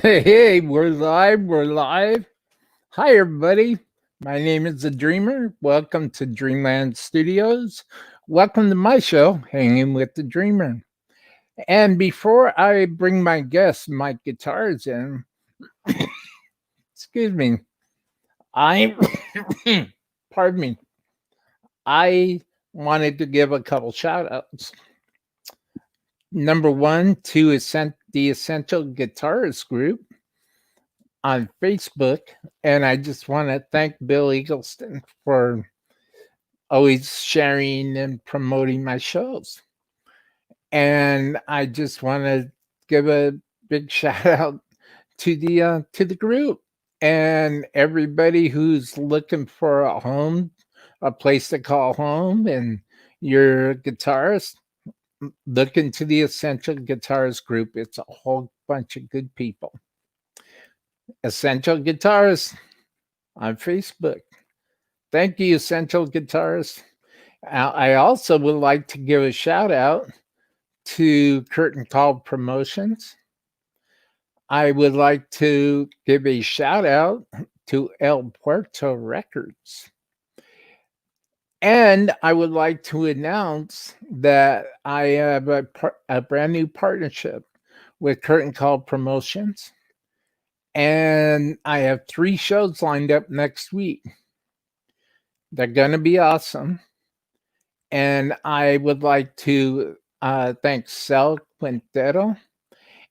Hey, we're live. We're live. Hi, everybody. My name is The Dreamer. Welcome to Dreamland Studios. Welcome to my show, Hanging with the Dreamer. And before I bring my guest, my guitars in, excuse me, I, pardon me, I wanted to give a couple shout outs. Number one, to the Essential Guitarist Group on Facebook. And I just want to thank Bill Eagleston for always sharing and promoting my shows. And I just want to give a big shout out to the group and everybody who's looking for a home, a place to call home, and you're a guitarist. Look into the Essential Guitarist group. It's a whole bunch of good people. Essential Guitarist on Facebook. Thank you, Essential Guitarist. I also would like to give a shout out to Curtain Call Promotions. I would like to give a shout out to El Puerto Records. And I would like to announce that I have a brand new partnership with Curtain Call Promotions. And I have 3 shows lined up next week. They're going to be awesome. And I would like to thank Cel Quintero,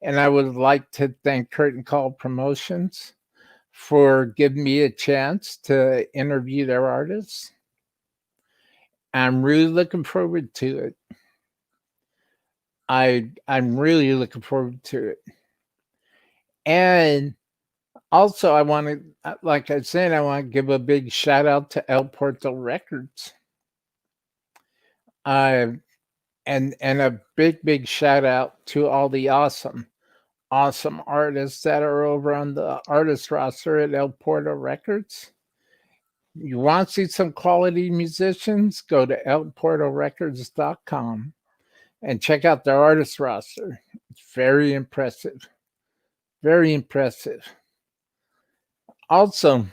and I would like to thank Curtain Call Promotions for giving me a chance to interview their artists. I'm really looking forward to it. I'm really looking forward to it. And also, I want to, like I said, I want to give a big shout out to El Puerto Records. And a big shout out to all the awesome artists that are over on the artist roster at El Puerto Records. You want to see some quality musicians? Go to elpuertorecords.com and check out their artist roster. It's very impressive. Very impressive. Also,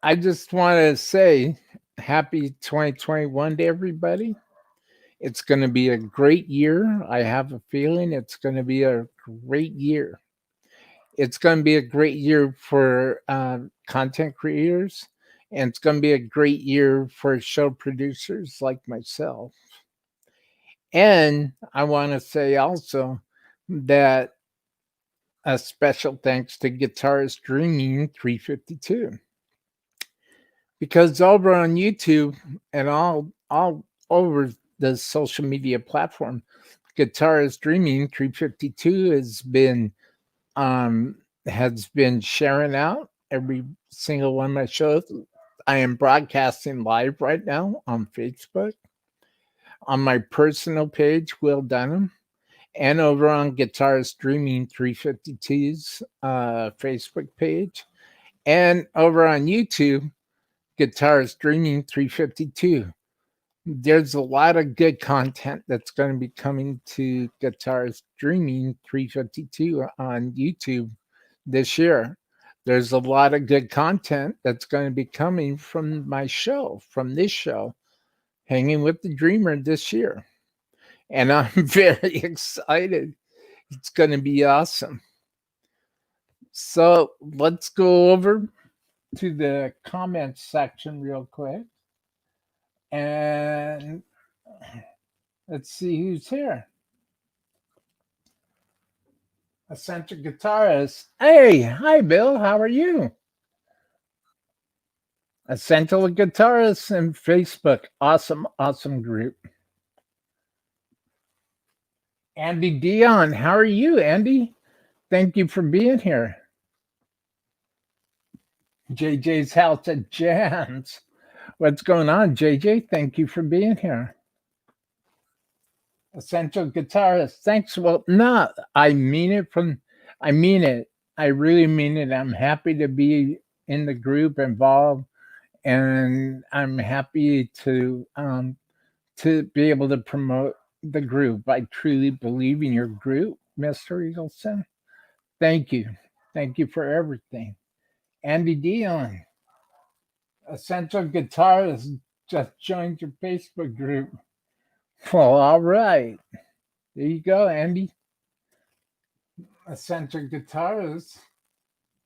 I just want to say happy 2021 to everybody. It's going to be a great year. I have a feeling it's going to be a great year. It's going to be a great year for content creators, and it's going to be a great year for show producers like myself. And I want to say also that a special thanks to Guitarist Dreaming 352, because over on YouTube and all over the social media platform, Guitarist Dreaming 352 has been sharing out every single one of my shows. I am broadcasting live right now on Facebook, on my personal page, Will Dunham, and over on Guitarist Dreaming 352's Facebook page, and over on YouTube, Guitarist Dreaming 352. There's a lot of good content that's going to be coming to Guitarist Dreaming 352 on YouTube this year. There's a lot of good content that's going to be coming from my show, from this show, Hanging with the Dreamer this year. And I'm very excited. It's going to be awesome. So let's go over to the comments section real quick. And let's see who's here. Essential Guitarist. Hey, hi, Bill. How are you? Essential Guitarist and Facebook. Awesome group. Andy Dion. How are you, Andy? Thank you for being here. JJ's House at Jams. What's going on, JJ? Thank you for being here. Essential Guitarist. Thanks. Well, no, I mean it I mean it. I really mean it. I'm happy to be in the group involved, and I'm happy to be able to promote the group. I truly believe in your group, Mr. Eagleson. Thank you. Thank you for everything. Andy Dion, Essential Guitarist, just joined your Facebook group. Well, all right. There you go, Andy. Essential Guitarist.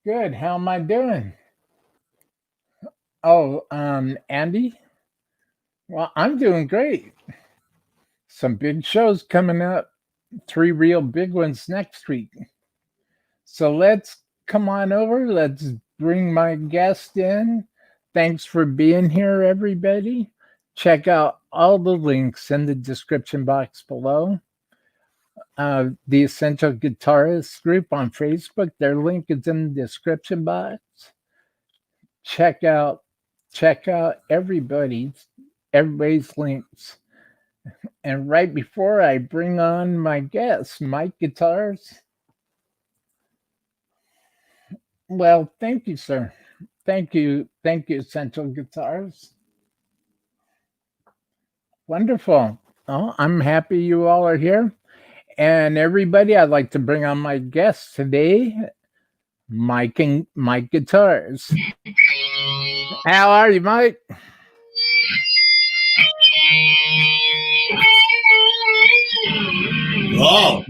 Good. How am I doing? Oh, Andy? Well, I'm doing great. Some big shows coming up. 3 real big ones next week. So let's come on over. Let's bring my guest in. Thanks for being here, everybody. Check out all the links in the description box below. The Essential Guitarist group on Facebook, their link is in the description box. Check out everybody's links. And right before I bring on my guest, Mike Guitars. Well, thank you, sir. Thank you, Essential Guitars. Wonderful. Oh, I'm happy you all are here. And everybody, I'd like to bring on my guest today, Mike Guitars. How are you, Mike? Oh.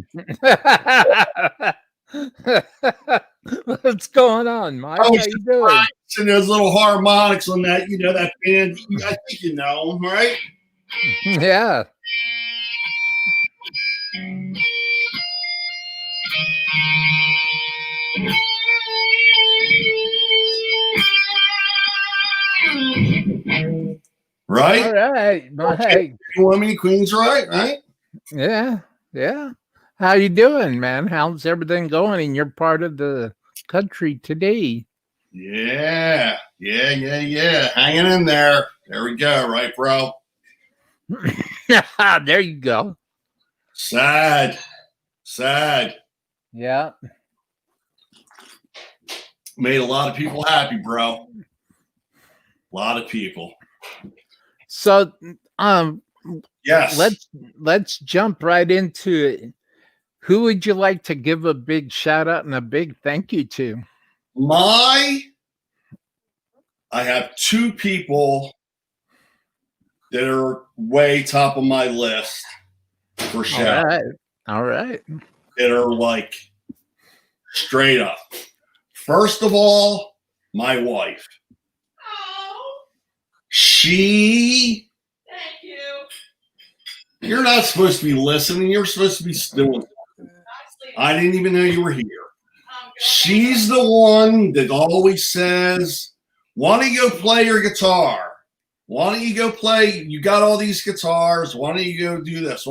What's going on, Mike? How you doing? And there's little harmonics on that, that band. I think you know them, right? Yeah. Right? All right. Okay. Women Queens, right? Yeah. How you doing, man? How's everything going in your part of the country today? Yeah. Hanging in there. There we go, right, bro? There you go. Sad. Yeah. Made a lot of people happy, bro. A lot of people. So, yes. Let's jump right into it. Who would you like to give a big shout out and a big thank you to? I have 2 people that are way top of my list for shout. All right. That are like straight up. First of all, my wife. She. Thank you. You're not supposed to be listening. You're supposed to be doing something. I didn't even know you were here. She's the one that always says, "Why don't you go play your guitar? Why don't you go play? You got all these guitars. Why don't you go do this?"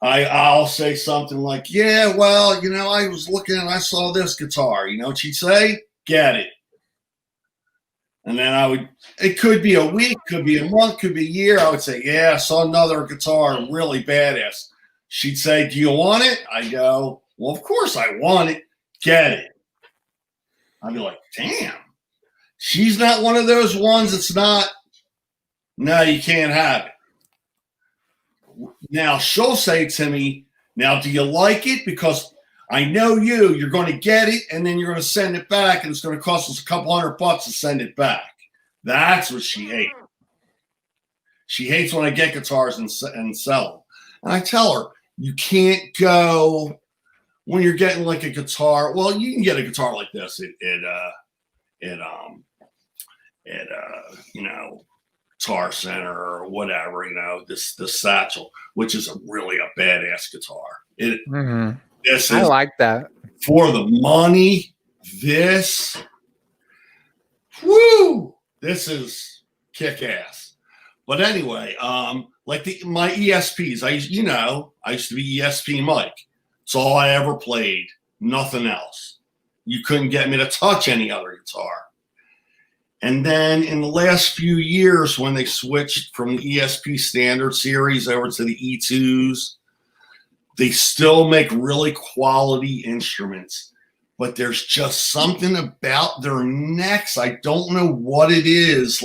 I'll say something like, "Yeah, well, I was looking and I saw this guitar." You know what she'd say? "Get it." And then it could be a week, could be a month, could be a year. I would say, "Yeah, I saw another guitar, really badass." She'd say, "Do you want it?" I go, "Well, of course I want it. Get it." I'd be like, damn. She's not one of those ones that's not, "No, you can't have it." Now, she'll say to me, "Now, do you like it? Because I know you're going to get it, and then you're going to send it back, and it's going to cost us a couple $100 to send it back." That's what she hates. She hates when I get guitars and sell them. And I tell her, you can't go when you're getting like a guitar. Well, you can get a guitar like this at Guitar Center or whatever, this Satchel, which is really a badass guitar. This is, I like that. For the money, this is kick ass. But anyway, like my ESPs, I used to be ESP Mike. It's all I ever played, nothing else. You couldn't get me to touch any other guitar. And then in the last few years, when they switched from the ESP Standard Series over to the E2s, they still make really quality instruments, but there's just something about their necks. I don't know what it is.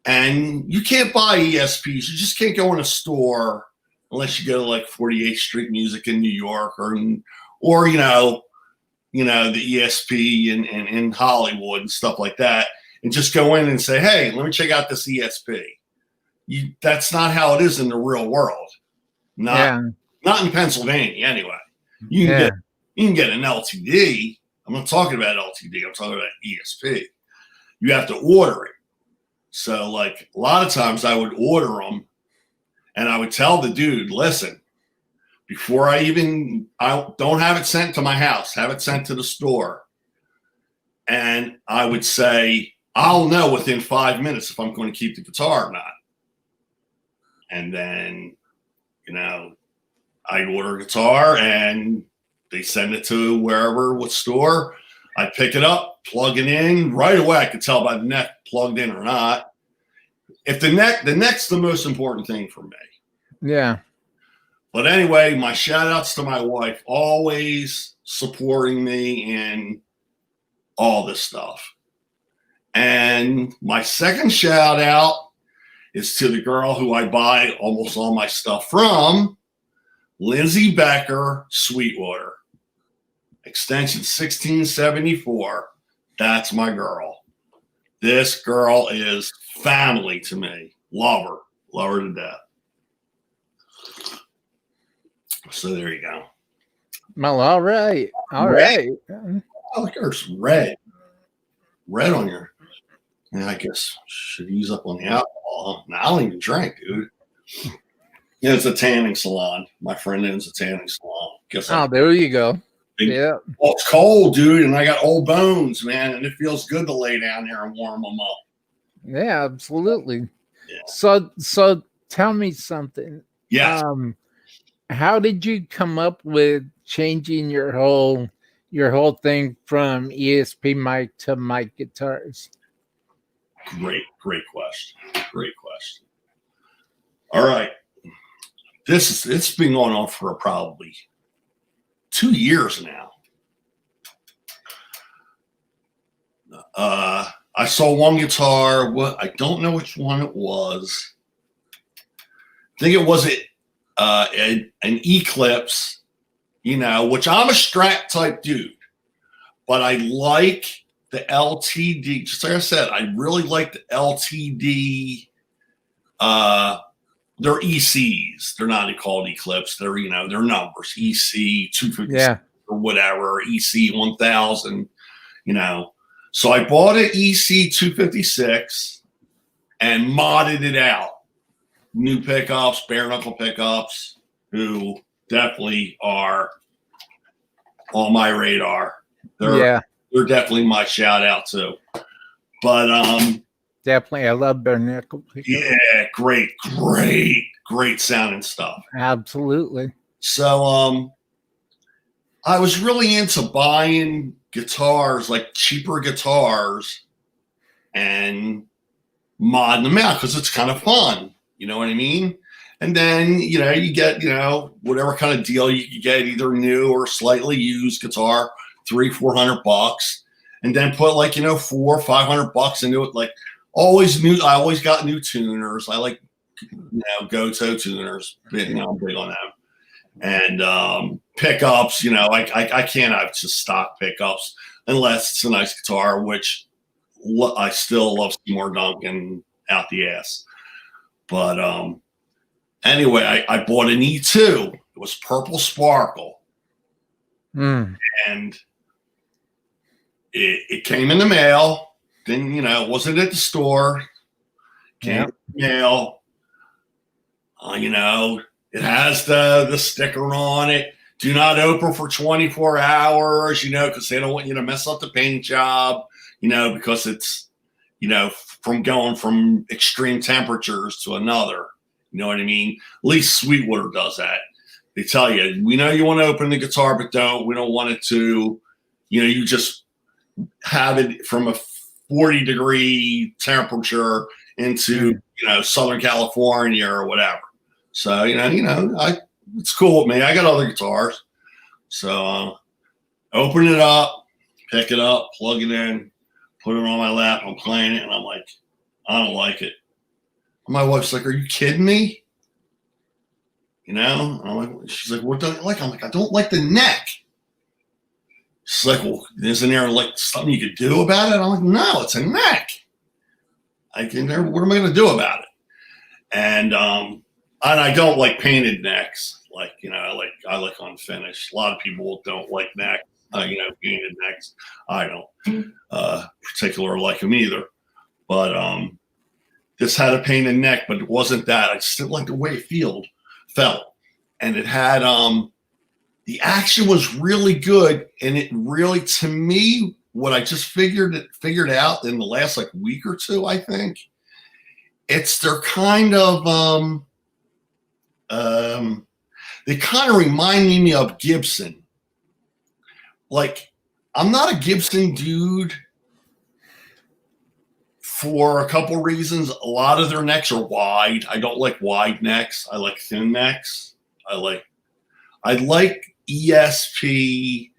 And you can't buy ESPs. You just can't go in a store unless you go to 48th Street Music in New York or you know, the ESP and in Hollywood and stuff like that, and just go in and say, hey, let me check out this ESP. That's not how it is in the real world. Not in Pennsylvania anyway. You can get an LTD. I'm not talking about LTD. I'm talking about ESP. You have to order it. So like a lot of times I would order them, and I would tell the dude, listen, before I don't have it sent to my house, have it sent to the store. And I would say, I'll know within 5 minutes if I'm going to keep the guitar or not. And then, you know, I'd order a guitar and they send it to wherever, what store. I'd pick it up, plug it in. Right away, I could tell by the neck plugged in or not. If the neck's the most important thing for me. Yeah. But anyway, my shout outs to my wife, always supporting me in all this stuff. And my second shout out is to the girl who I buy almost all my stuff from, Lindsay Becker, Sweetwater, extension 1674. That's my girl. This girl is family to me. Love her to death. So there you go. Well, all right. All right. Oh, look, there's red on your. Yeah, I guess should use up on the alcohol. Huh? I don't even drink, dude. Yeah, it's a tanning salon. My friend owns a tanning salon. There you go. Yeah. Well, it's cold, dude, and I got old bones, man, and it feels good to lay down here and warm them up. Yeah, absolutely. Yeah. So tell me something. Yeah. How did you come up with changing your whole thing from ESP mic to mic guitars? Great question. All right. It's been going on for probably 2 years now. I saw one guitar. I don't know which one it was. I think it was an Eclipse, you know, which I'm a Strat type dude, but I like the LTD. Just like I said, I really like the LTD. They're ECs. They're not called Eclipse. They're, you know, they're numbers. EC 256 or whatever. EC 1000. You know. So I bought an EC 256 and modded it out. New pickups, bare knuckle pickups, who definitely are on my radar. They're definitely my shout out too. But definitely, I love bare knuckle pickups. Yeah, great sounding stuff. Absolutely. So I was really into buying guitars, like cheaper guitars, and modding them out because it's kind of fun. You know what I mean? And then, you know, you get, you know, whatever kind of deal you get, either new or slightly used guitar, $300-400, and then put like, you know, $400 or $500 into it. Like always new. I always got new tuners. I like, you know, Goto tuners. You know, I'm big on them. And pickups, you know, I can't have just stock pickups unless it's a nice guitar, which I still love Seymour Duncan out the ass. But anyway, I bought an E2. It was purple sparkle. And it came in the mail. Then, you know, it wasn't at the store. Came in the mail. You know, it has the sticker on it. Do not open for 24 hours, you know, because they don't want you to mess up the paint job, you know, because it's, you know, from going from extreme temperatures to another. You know what I mean? At least Sweetwater does that. They tell you, we know you want to open the guitar, but we don't want it to, you know, you just have it from a 40-degree temperature into, you know, Southern California or whatever. So, you know, it's cool with me. I got other guitars. So open it up, pick it up, plug it in, put it on my lap. I'm playing it, and I'm like, I don't like it. My wife's like, are you kidding me? You know? And I'm like, she's like, what don't you like? I'm like, I don't like the neck. She's like, well, isn't there like something you could do about it? I'm like, no, it's a neck. What am I going to do about it? And I don't like painted necks. Like, I like unfinished. A lot of people don't like neck, painted necks. I don't particularly like them either. But this had a painted neck, but it wasn't that. I just didn't like the way it felt. And it had the action was really good, and it really, to me, what I just figured out in the last like week or two, I think, they're kind of they kind of remind me of Gibson. Like, I'm not a Gibson dude for a couple reasons. A lot of their necks are wide. I don't like wide necks. I like thin necks. I like ESP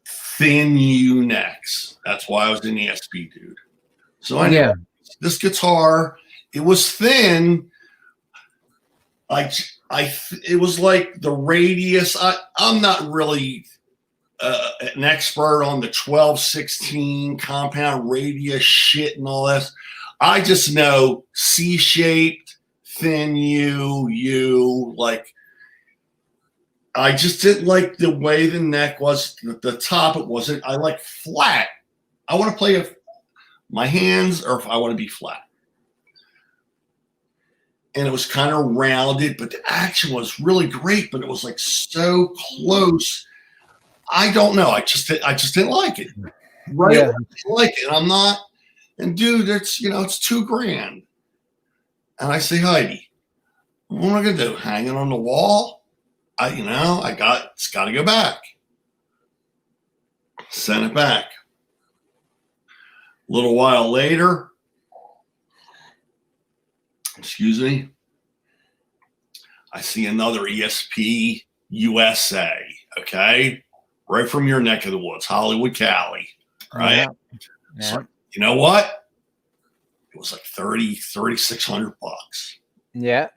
thin U necks. That's why I was an ESP dude. So anyway, this guitar, it was thin. It was like the radius. I'm not really an expert on the 12/16 compound radius shit and all this. I just know C-shaped, thin U. Like, I just didn't like the way the neck was. The top, it wasn't. I like flat. I want to play my hands, or if I want to be flat. And it was kind of rounded, but the action was really great. But it was like so close. I don't know. I just didn't like it. Right? Yeah. I didn't like it. And I'm not. And dude, it's $2,000. And I say, Heidi, what am I gonna do? Hang it on the wall? It's got to go back. Send it back. A little while later, excuse me, I see another ESP USA, okay? Right from your neck of the woods, Hollywood, Cali, right? Yeah. Yeah. So, you know what? It was like $3,600. Yeah.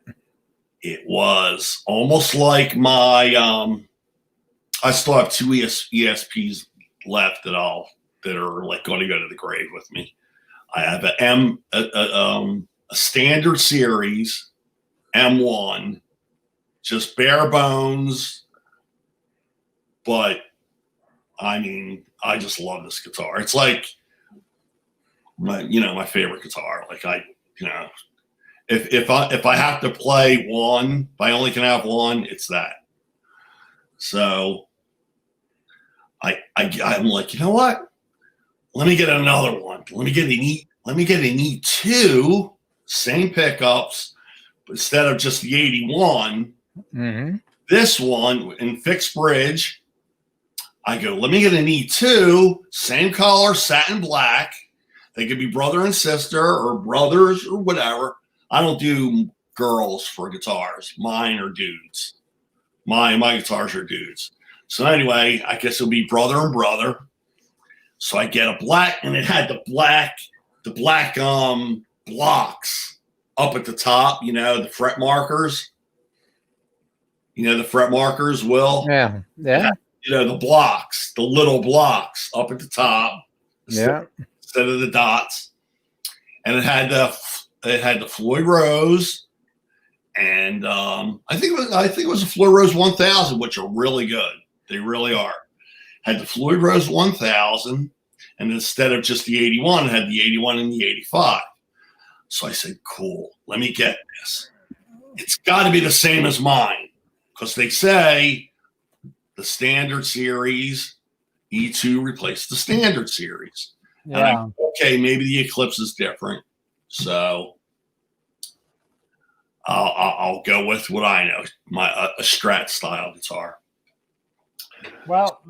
It was almost like my, I still have two ESPs left that are like going to go to the grave with me. I have a standard series M1, just bare bones, but I mean, I just love this guitar. It's like my favorite guitar. Like, if I have to play one, if I only can have one, it's that. So I'm like, you know what? Let me get another one. Let me get an E2, same pickups, but instead of just the 81, this one in fixed bridge. I go, let me get an E2, same color, satin black. They could be brother and sister or brothers or whatever. I don't do girls for guitars. Mine are dudes. My guitars are dudes. So anyway, I guess it'll be brother and brother. So I get a black, and it had the black blocks up at the top, the fret markers. The fret markers, Will. Yeah. Yeah. The blocks, the little blocks up at the top. Yeah. Instead of the dots. And it had the Floyd Rose, and I think it was a Floyd Rose 1000, which are really good. They really are. Had the Floyd Rose 1000, and instead of just the 81, it had the 81 and the 85. So I said, cool, let me get this. It's got to be the same as mine, because they say the standard series E2 replaced the standard series. Yeah. And okay, maybe the Eclipse is different. So I'll go with what I know, a Strat style guitar. Well,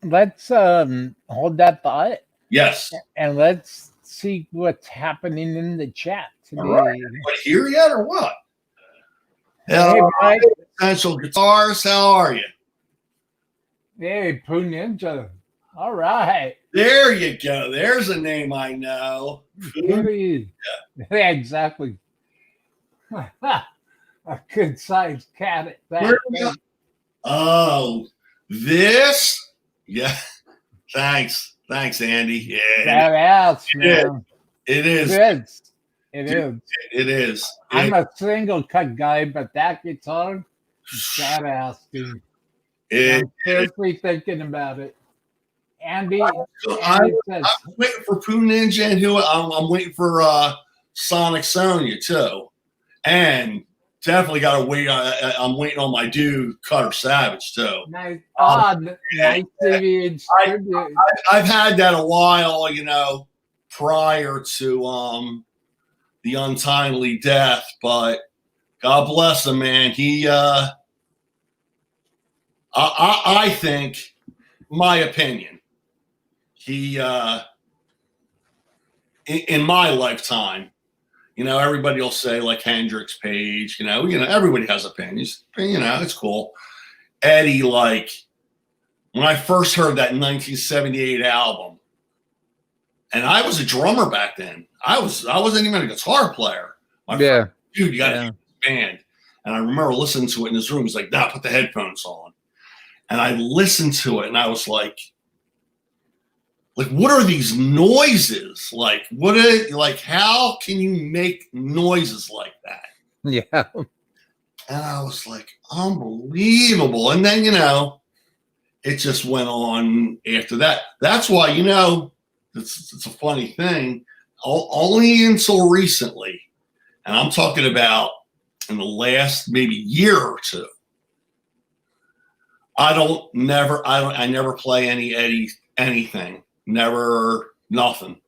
let's hold that thought. Yes. And let's see what's happening in the chat today. All right. Anybody here yet or what? Hey, Mike. Essential Guitars, how are you? Hey, Pooh Ninja. All right. There you go. There's a name I know. Yeah, exactly. A good-sized cat at that. Oh, This, yeah. Thanks, Andy. Yeah, Badass, man. it is. It is. It is. I'm a single cut guy, but that guitar, badass, dude. I'm seriously thinking about it. Andy I'm says, waiting for Pooh Ninja, and I'm waiting for Sonic Sonia too, and definitely got to wait. I'm waiting on my dude Cutter Savage too. nice, nice CVH tribute. I've had that a while, you know, prior to the untimely death, but God bless him, man. He, I think, my opinion, he, in my lifetime, you know, everybody will say like Hendrix, Page, you know, everybody has opinions, you know, it's cool. Eddie, like when I first heard that 1978 album, and I was a drummer back then. I wasn't even a guitar player. My friend, dude, you got to hear this band. And I remember listening to it in his room. He's like, "Nah, put the headphones on." And I listened to it, and I was like, what are these noises? Like, how can you make noises like that? Yeah. And I was like, unbelievable. And then, you know, it just went on after that. That's why, you know, it's a funny thing. Only until recently, and I'm talking about in the last maybe year or two, I never play anything. Never, nothing.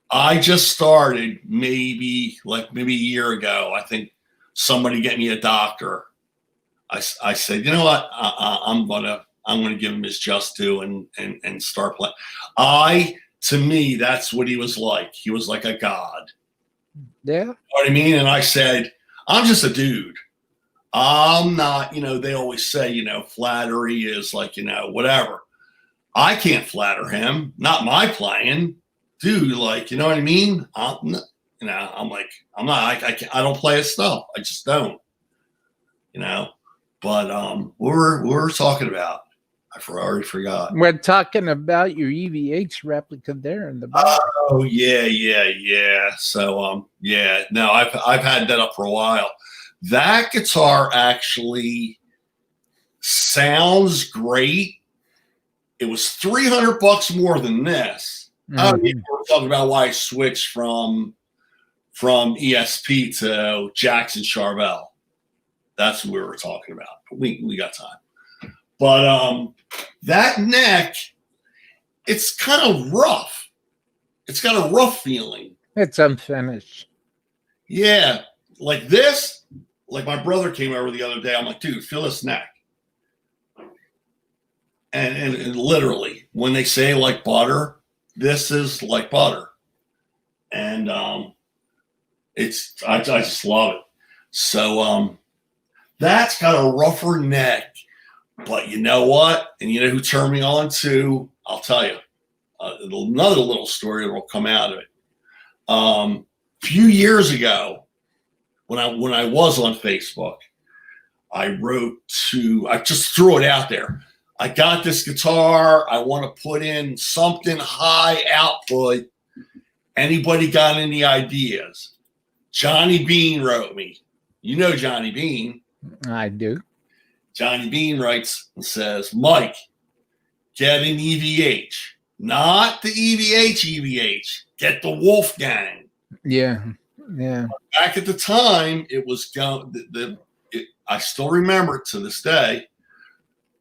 I just started maybe a year ago. I think somebody get me a doctor. I said, you know what? I'm gonna give him his just due and start playing. To me, that's what he was like. He was like a god. Yeah. You know what I mean? And I said, I'm just a dude. I'm not, you know, they always say, you know, flattery is like, you know, whatever. I can't flatter him. Not my playing. Dude, like, you know what I mean? You know, I'm like, I'm not, I don't play his stuff. I just don't. You know? But what were we talking about? I already forgot. We're talking about your EVH replica there in the back. Oh yeah. So no, I've had that up for a while. That guitar actually sounds great. It was $300 more than this. Mm-hmm. We were talking about why I switched from ESP to Jackson Charvel. That's what we were talking about. But we got time. But that neck, it's kind of rough. It's got a rough feeling. It's unfinished. Yeah. Like this, like my brother came over the other day. I'm like, dude, feel this neck. And literally, when they say like butter, this is like butter. And I just love it. So that's got a rougher neck. But you know what? And you know who turned me on to? I'll tell you. Another little story that will come out of it. A few years ago, when I was on Facebook, I just threw it out there. I got this guitar. I want to put in something high output. Anybody got any ideas? Johnny Bean wrote me. You know Johnny Bean. I do. Johnny Bean writes and says, Mike, get an EVH. Not the EVH. Get the Wolfgang. Yeah. Back at the time, it was I still remember it to this day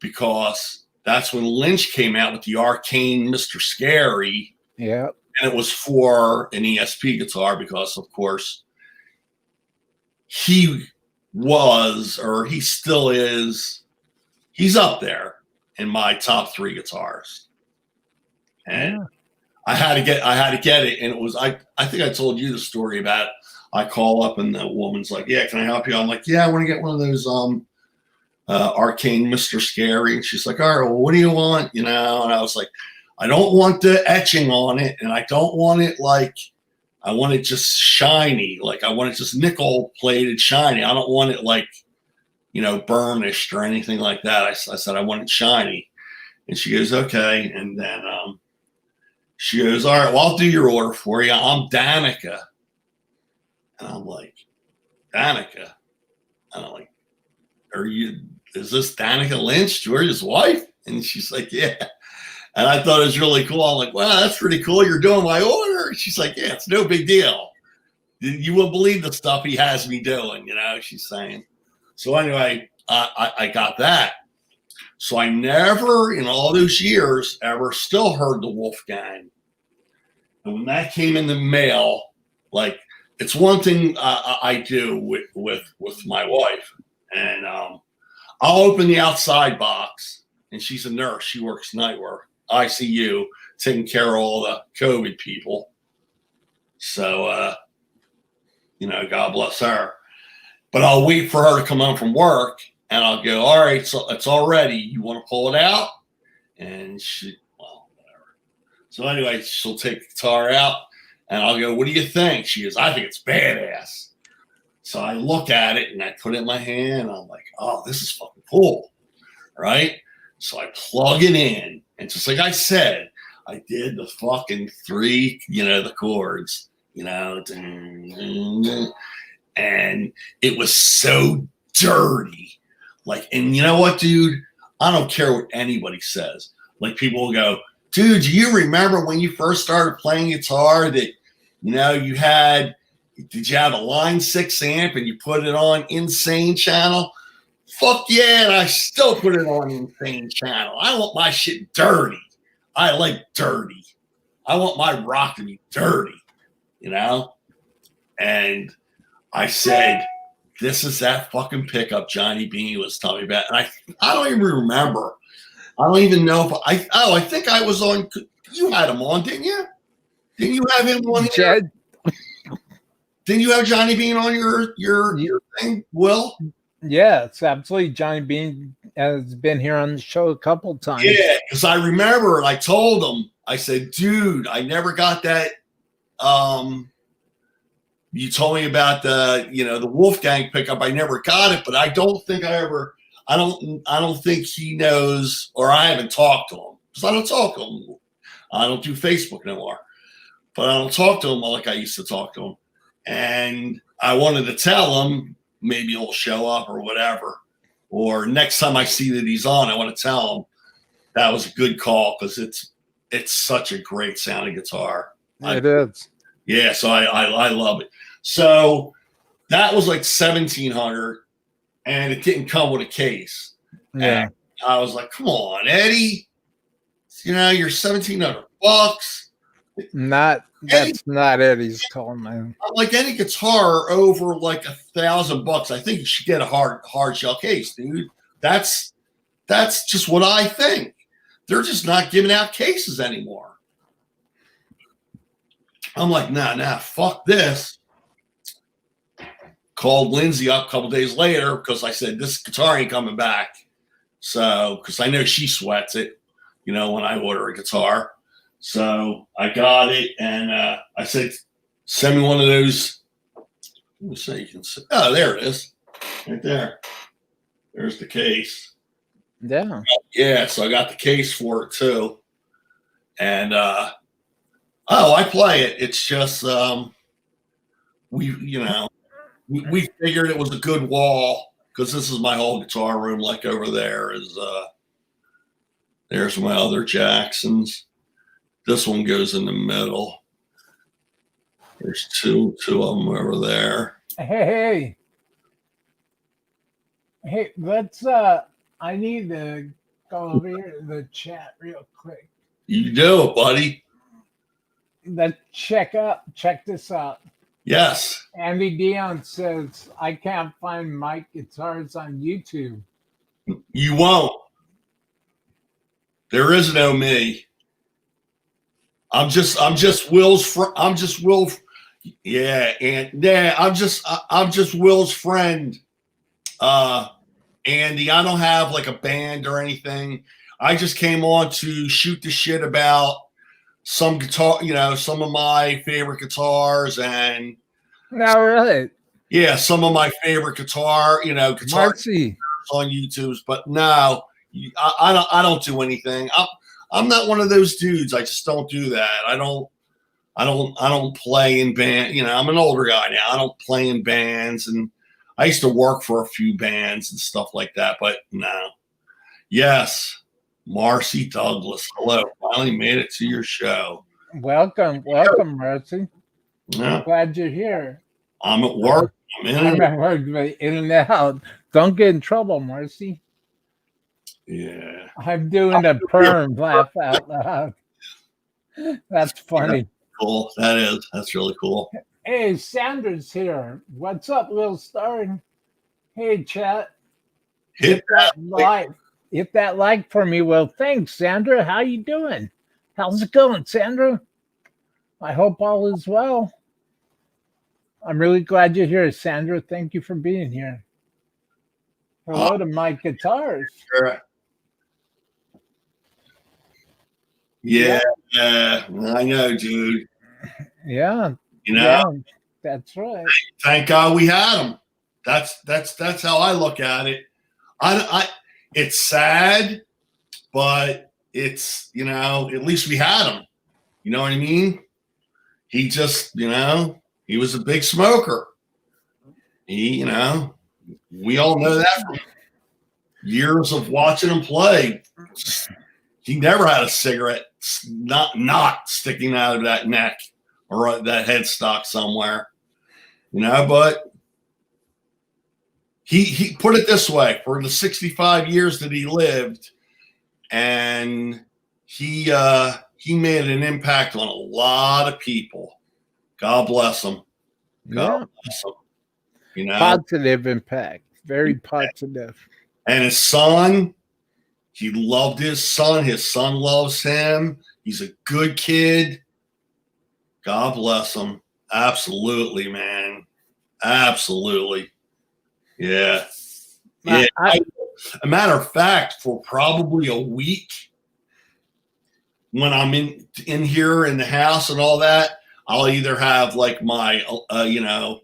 because that's when Lynch came out with the Arcane Mr. Scary. Yeah. And it was for an ESP guitar because, of course, he still is, he's up there in my top 3 guitars. And yeah. I had to get it. And it was, I think I told you the story about it. I call up and the woman's like, yeah, can I help you? I'm like, yeah, I want to get one of those Arcane Mr. Scary. And she's like, all right, well, what do you want? You know? And I was like, I don't want the etching on it. And I don't want it like, I want it just shiny. Like I want it just nickel plated shiny. I don't want it like burnished or anything like that. I said I want it shiny. And she goes, okay. And then she goes, all right, well, I'll do your order for you. I'm Danica. And I'm like, Danica? And I'm like, is this Danica Lynch, George's wife? And she's like, yeah. And I thought it was really cool. I'm like, wow, that's pretty cool. You're doing my order. And she's like, yeah, it's no big deal. You wouldn't believe the stuff he has me doing, she's saying. So anyway, I got that. So I never, in all those years, ever still heard the Wolfgang. And when that came in the mail, like, it's one thing I do with my wife. And I'll open the outside box, and she's a nurse. She works night work, ICU, taking care of all the COVID people. So, God bless her. But I'll wait for her to come home from work, and I'll go, all right, so it's all ready. You want to pull it out? And whatever. So anyway, she'll take the guitar out, and I'll go, what do you think? She goes, I think it's badass. So I look at it, and I put it in my hand, and I'm like, oh, this is fucking cool, right? So I plug it in, and just like I said, I did the fucking 3, the chords, and it was so dirty. Like, and you know what, dude? I don't care what anybody says. Like, people will go, dude, do you remember when you first started playing guitar that, did you have a Line 6 amp and you put it on Insane channel? Fuck yeah, and I still put it on Insane channel. I want my shit dirty. I like dirty. I want my rock to be dirty, And I said, this is that fucking pickup Johnny Bean was telling me about. And I don't even remember. I don't even know if I think I was on. You had him on, didn't you? Didn't you have him on here? Didn't you have Johnny Bean on your thing, Will? Yeah, it's absolutely. Johnny Bean has been here on the show a couple times. Yeah, because I remember, and I told him, I said, dude, I never got that. You told me about the Wolfgang pickup. I never got it, but I don't think I don't think he knows, or I haven't talked to him because I don't talk to him. I don't do Facebook no more, but I don't talk to him like I used to talk to him. And I wanted to tell him, maybe he'll show up or whatever. Or next time I see that he's on, I want to tell him that was a good call because it's such a great sounding guitar. It is. Yeah, so I love it. So that was like $1,700, and it didn't come with a case. Yeah, and I was like, "Come on, Eddie, you're $1,700." That's not Eddie's call, man. Like any guitar over like $1,000, I think you should get a hard shell case, dude. That's just what I think. They're just not giving out cases anymore. I'm like, nah, fuck this. Called Lindsay up a couple days later because I said, this guitar ain't coming back. So, because I know she sweats it, when I order a guitar. So I got it, and I said, send me one of those. Let me see. You can see. Oh, there it is. Right there. There's the case. Yeah. Yeah, so I got the case for it too. And I play it. It's just we figured it was a good wall because this is my whole guitar room. Like over there is there's my other Jacksons. This one goes in the middle. There's two of them over there. Hey, let's I need to go over here to the chat real quick. You do it, buddy. Let's check this out. Yes. Andy Dion says, I can't find Mike guitars on YouTube. You won't. There is no me. I'm just Will's I'm just Will. Yeah, and yeah, I'm just Will's friend. Andy, I don't have like a band or anything. I just came on to shoot the shit about some guitar, some of my favorite guitars, and no, really, yeah, some of my favorite guitar, Marcy. on YouTube, but no, I don't do anything. I'm not one of those dudes. I just don't do that. I don't play in band. You know, I'm an older guy now. I don't play in bands, and I used to work for a few bands and stuff like that. But no. Yes, Marcy Douglas. Hello. Finally made it to your show. Welcome, Marcy. Yeah. Glad you're here. I'm at work. I'm at work, but in and out. Don't get in trouble, Marcy. Yeah. I'm doing a perm laugh out loud. That's funny. Yeah, cool. That is. That's really cool. Hey, Sandra's here. What's up, little star? Hey, chat. Hit that like. Hit that like for me. Well, thanks, Sandra. How you doing? How's it going, Sandra? I hope all is well. I'm really glad you're here, Sandra. Thank you for being here. Hello to my guitarist. Sure. Yeah, I know, dude. Yeah. You know, yeah, that's right. Thank God we had them. That's how I look at it. It's sad, but it's, you know, at least we had him. You know what I mean? He just, you know, he was a big smoker. He, you know, we all know that from years of watching him play. He never had a cigarette not sticking out of that neck or that headstock somewhere, you know, but he put it this way, for the 65 years that he lived, and he made an impact on a lot of people. God bless him. God bless him. You know, positive impact, very positive. And his son, he loved his son. His son loves him. He's a good kid. God bless him. Absolutely, man. Absolutely. Yeah. Yeah. A matter of fact, for probably a week, when I'm in here in the house and all that, I'll either have like my, you know,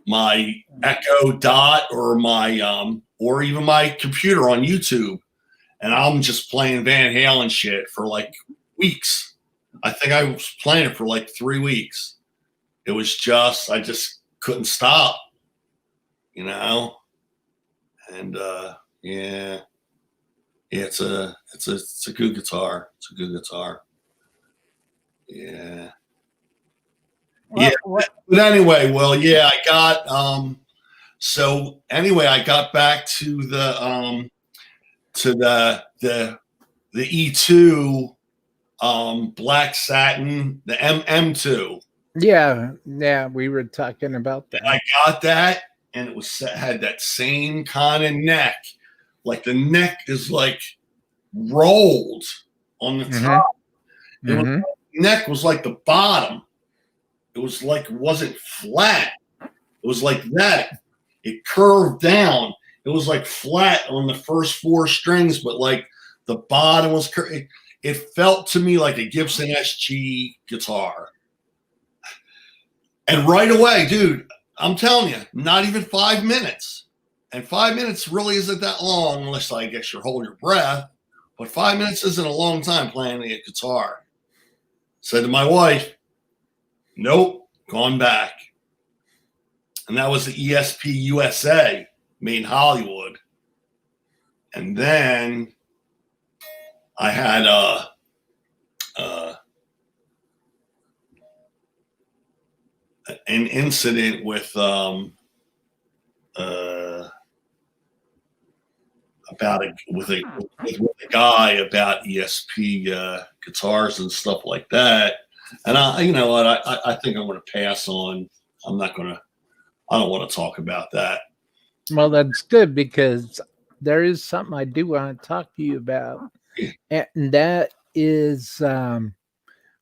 my Echo Dot or my, or even my computer on YouTube, and I'm just playing Van Halen shit for like weeks. I think I was playing it for like 3 weeks. It was just, I just couldn't stop, you know? And, yeah, it's a good guitar. It's a good guitar. Yeah. Yeah. But anyway, well, yeah, I got, so anyway, I got back to the E2, black satin, the M2. Yeah, we were talking about that. And I got that, and it had that same kind of neck. Like the neck is like rolled on the top. The neck was like the bottom. It was like, it wasn't flat. It was like that. It curved down. It was like flat on the first 4 strings, but like the bottom was curved. It felt to me like a Gibson SG guitar. And right away, dude, I'm telling you, not even 5 minutes. And 5 minutes really isn't that long, unless I guess you hold your breath. But 5 minutes isn't a long time playing a guitar. Said to my wife, nope, gone back. And that was the ESP USA, made in Hollywood. And then I had an incident with with a guy about ESP guitars and stuff like that. And you know what, I think I'm going to pass on. I don't want to talk about that. Well, that's good, because there is something I do want to talk to you about. And that is,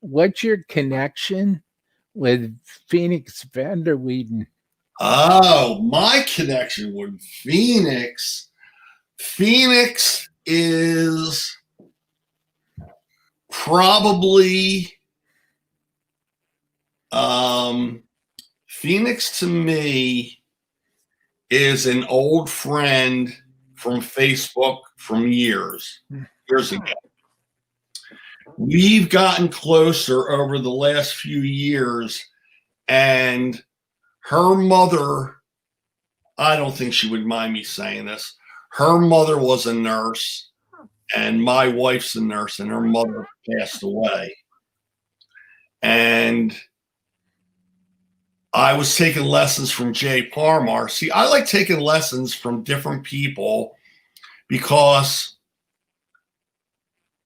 what's your connection with Phoenix Vanderweeden? Oh, my connection with Phoenix. Phoenix is probably, Phoenix to me is an old friend from Facebook from years ago. We've gotten closer over the last few years, and her mother, I don't think she would mind me saying this, her mother was a nurse, and my wife's a nurse, and her mother passed away. And I was taking lessons from Jay Parmar. See, I like taking lessons from different people because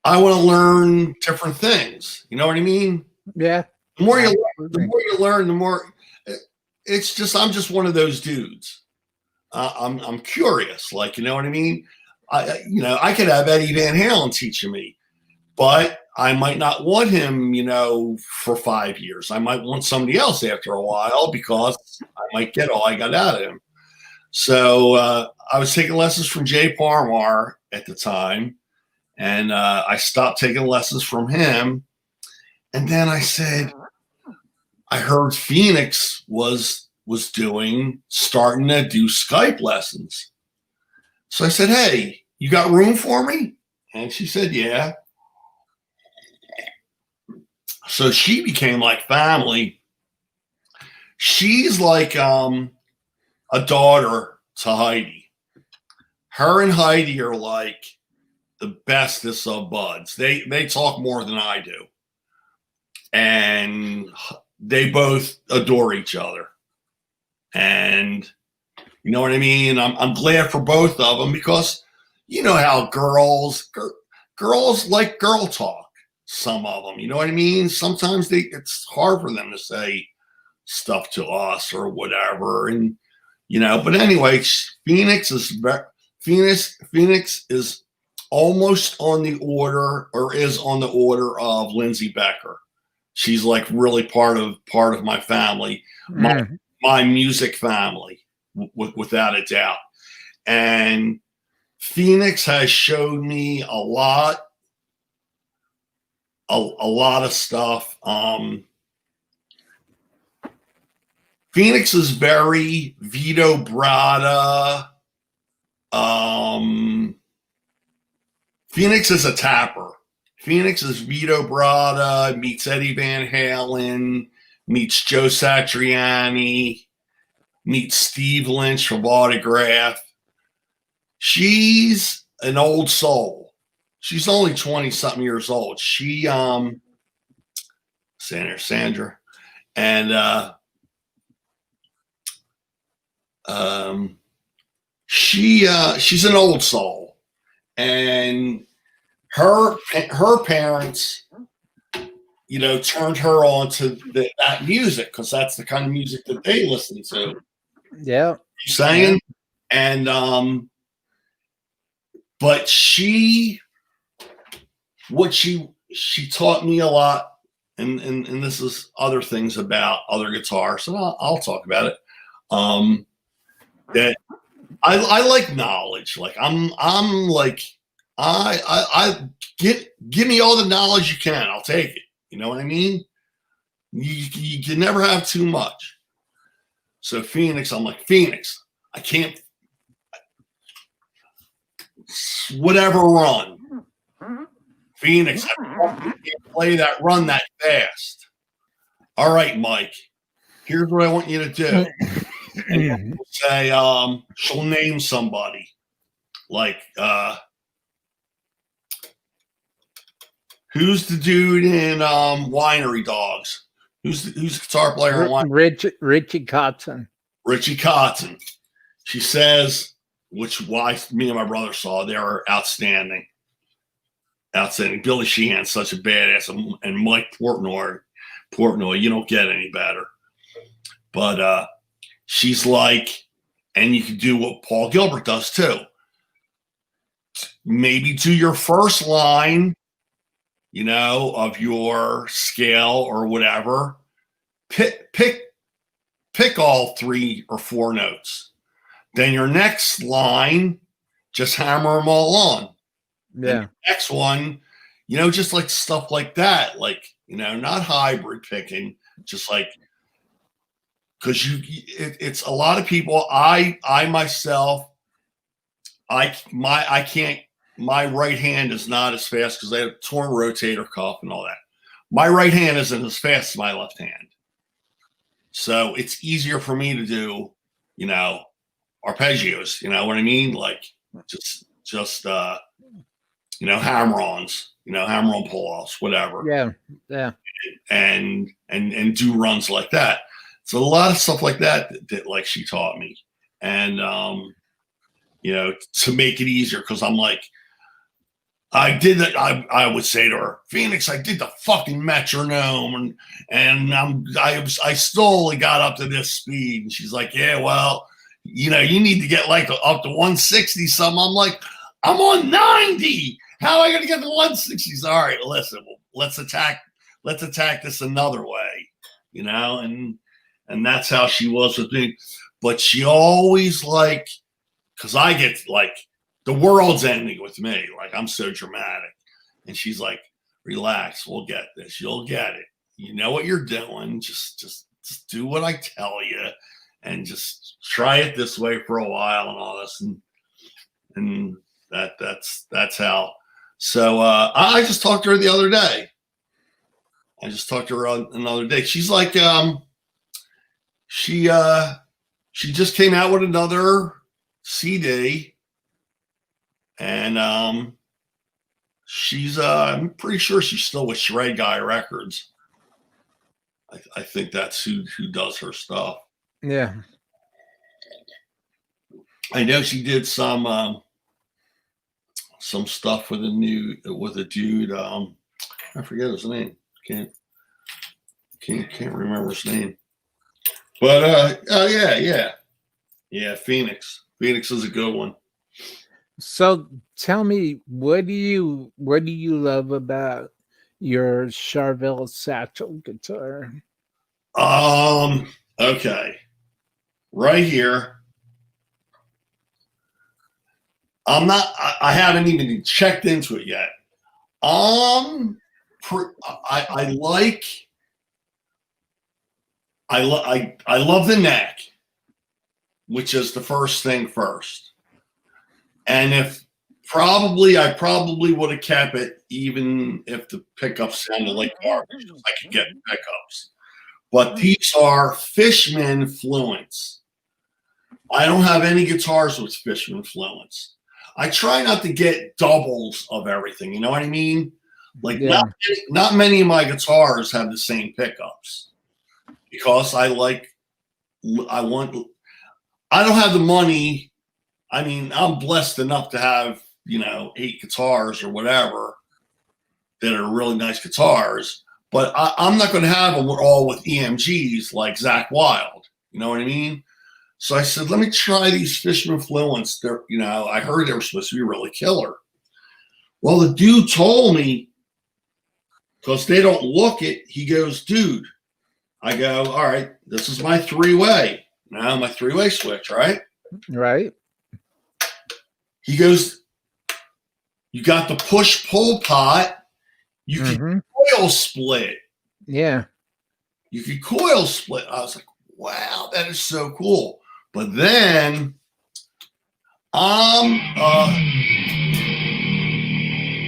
I want to learn different things. You know what I mean? Yeah. The more you learn, the more it's just, I'm just one of those dudes. I'm curious, like, you know what I mean? I could have Eddie Van Halen teaching me, but I might not want him, for 5 years. I might want somebody else after a while because I might get all I got out of him. So I was taking lessons from Jay Parmar at the time, and I stopped taking lessons from him. And then I said, I heard Phoenix was starting to do Skype lessons. So I said, hey, you got room for me? And she said, yeah. So she became like family. She's like a daughter to Heidi. Her and Heidi are like the bestest of buds. They talk more than I do. And they both adore each other. And you know what I mean? I'm glad for both of them because you know how girls like girl talk. Some of them, you know what I mean? Sometimes it's hard for them to say stuff to us or whatever. And, but anyway, Phoenix is almost on the order or is on the order of Lindsay Becker. She's like really part of my family, my music family, without a doubt. And Phoenix has showed me a lot of stuff. Phoenix is very Vito Bratta. Phoenix is a tapper. Phoenix is Vito Bratta, meets Eddie Van Halen, meets Joe Satriani, meets Steve Lynch from Autograph. She's an old soul. She's only 20-something years old. She, Sandra, and she's an old soul, and her parents, turned her on to that music because that's the kind of music that they listen to. Yeah, you saying, and but she taught me a lot, and this is other things about other guitars, and I'll talk about it. That I like knowledge. Like I'm like I give me all the knowledge you can. I'll take it. You know what I mean? You can never have too much. So Phoenix, I'm like, Phoenix, I can't whatever run. Phoenix, I can't play that run that fast. All right, Mike, here's what I want you to do. And say, she'll name somebody. Like, who's the dude in Winery Dogs? Who's the guitar player in Winery? Richie Kotzen. Richie Kotzen. She says, which me and my brother saw, they are outstanding. Outstanding. Billy Sheehan's such a badass, and Mike Portnoy, you don't get any better. But she's like, and you can do what Paul Gilbert does too. Maybe do your first line, of your scale or whatever. Pick all 3 or 4 notes. Then your next line, just hammer them all on. Yeah. The next one, just like stuff like that, like, not hybrid picking, just like, because it's a lot of people. I myself, I can't. My right hand is not as fast because I have a torn rotator cuff and all that. My right hand isn't as fast as my left hand, so it's easier for me to do, arpeggios. You know what I mean? Like just hammer-ons, hammer-on pull-offs, whatever. Yeah. And do runs like that. So a lot of stuff like that like she taught me, and to make it easier, because I'm like, I did that. I would say to her, Phoenix, I did the fucking metronome, and I still only got up to this speed. And she's like, yeah, well, you need to get like up to 160 something. I'm like, I'm on 90. How am I going to get to 160s? All right, listen, let's attack this another way, and that's how she was with me. But she always because I get the world's ending with me. Like, I'm so dramatic. And she's like, relax, we'll get this. You'll get it. You know what you're doing. Just do what I tell you, and just try it this way for a while and all this. And that's how. So I just talked to her the other day. Another day. She's like, she just came out with another CD, and she's I'm pretty sure she's still with Shred Guy Records. I think that's who does her stuff. Yeah. I know she did some stuff with a dude. I forget his name. Can't remember his name. But yeah, Phoenix. Phoenix is a good one. So tell me, what do you love about your Charvel satchel guitar? Okay. Right here. I haven't even checked into it yet. I love the neck, which is the first thing first. And I probably would have kept it even if the pickups sounded like garbage. I could get pickups. But these are Fishman Fluence. I don't have any guitars with Fishman Fluence. I try not to get doubles of everything. You know what I mean? Like, Yeah. not many of my guitars have the same pickups, because I don't have the money. I mean, I'm blessed enough to have, 8 guitars or whatever that are really nice guitars, but I'm not going to have them all with EMGs like Zakk Wylde. You know what I mean? So I said, let me try these Fishman Fluence. I heard they were supposed to be really killer. Well, the dude told me, because they don't look it, he goes, dude, I go, all right, this is my 3-way. Now my 3-way switch, right? Right. He goes, you got the push-pull pot. You can coil split. Yeah. You can coil split. I was like, wow, that is so cool. But then can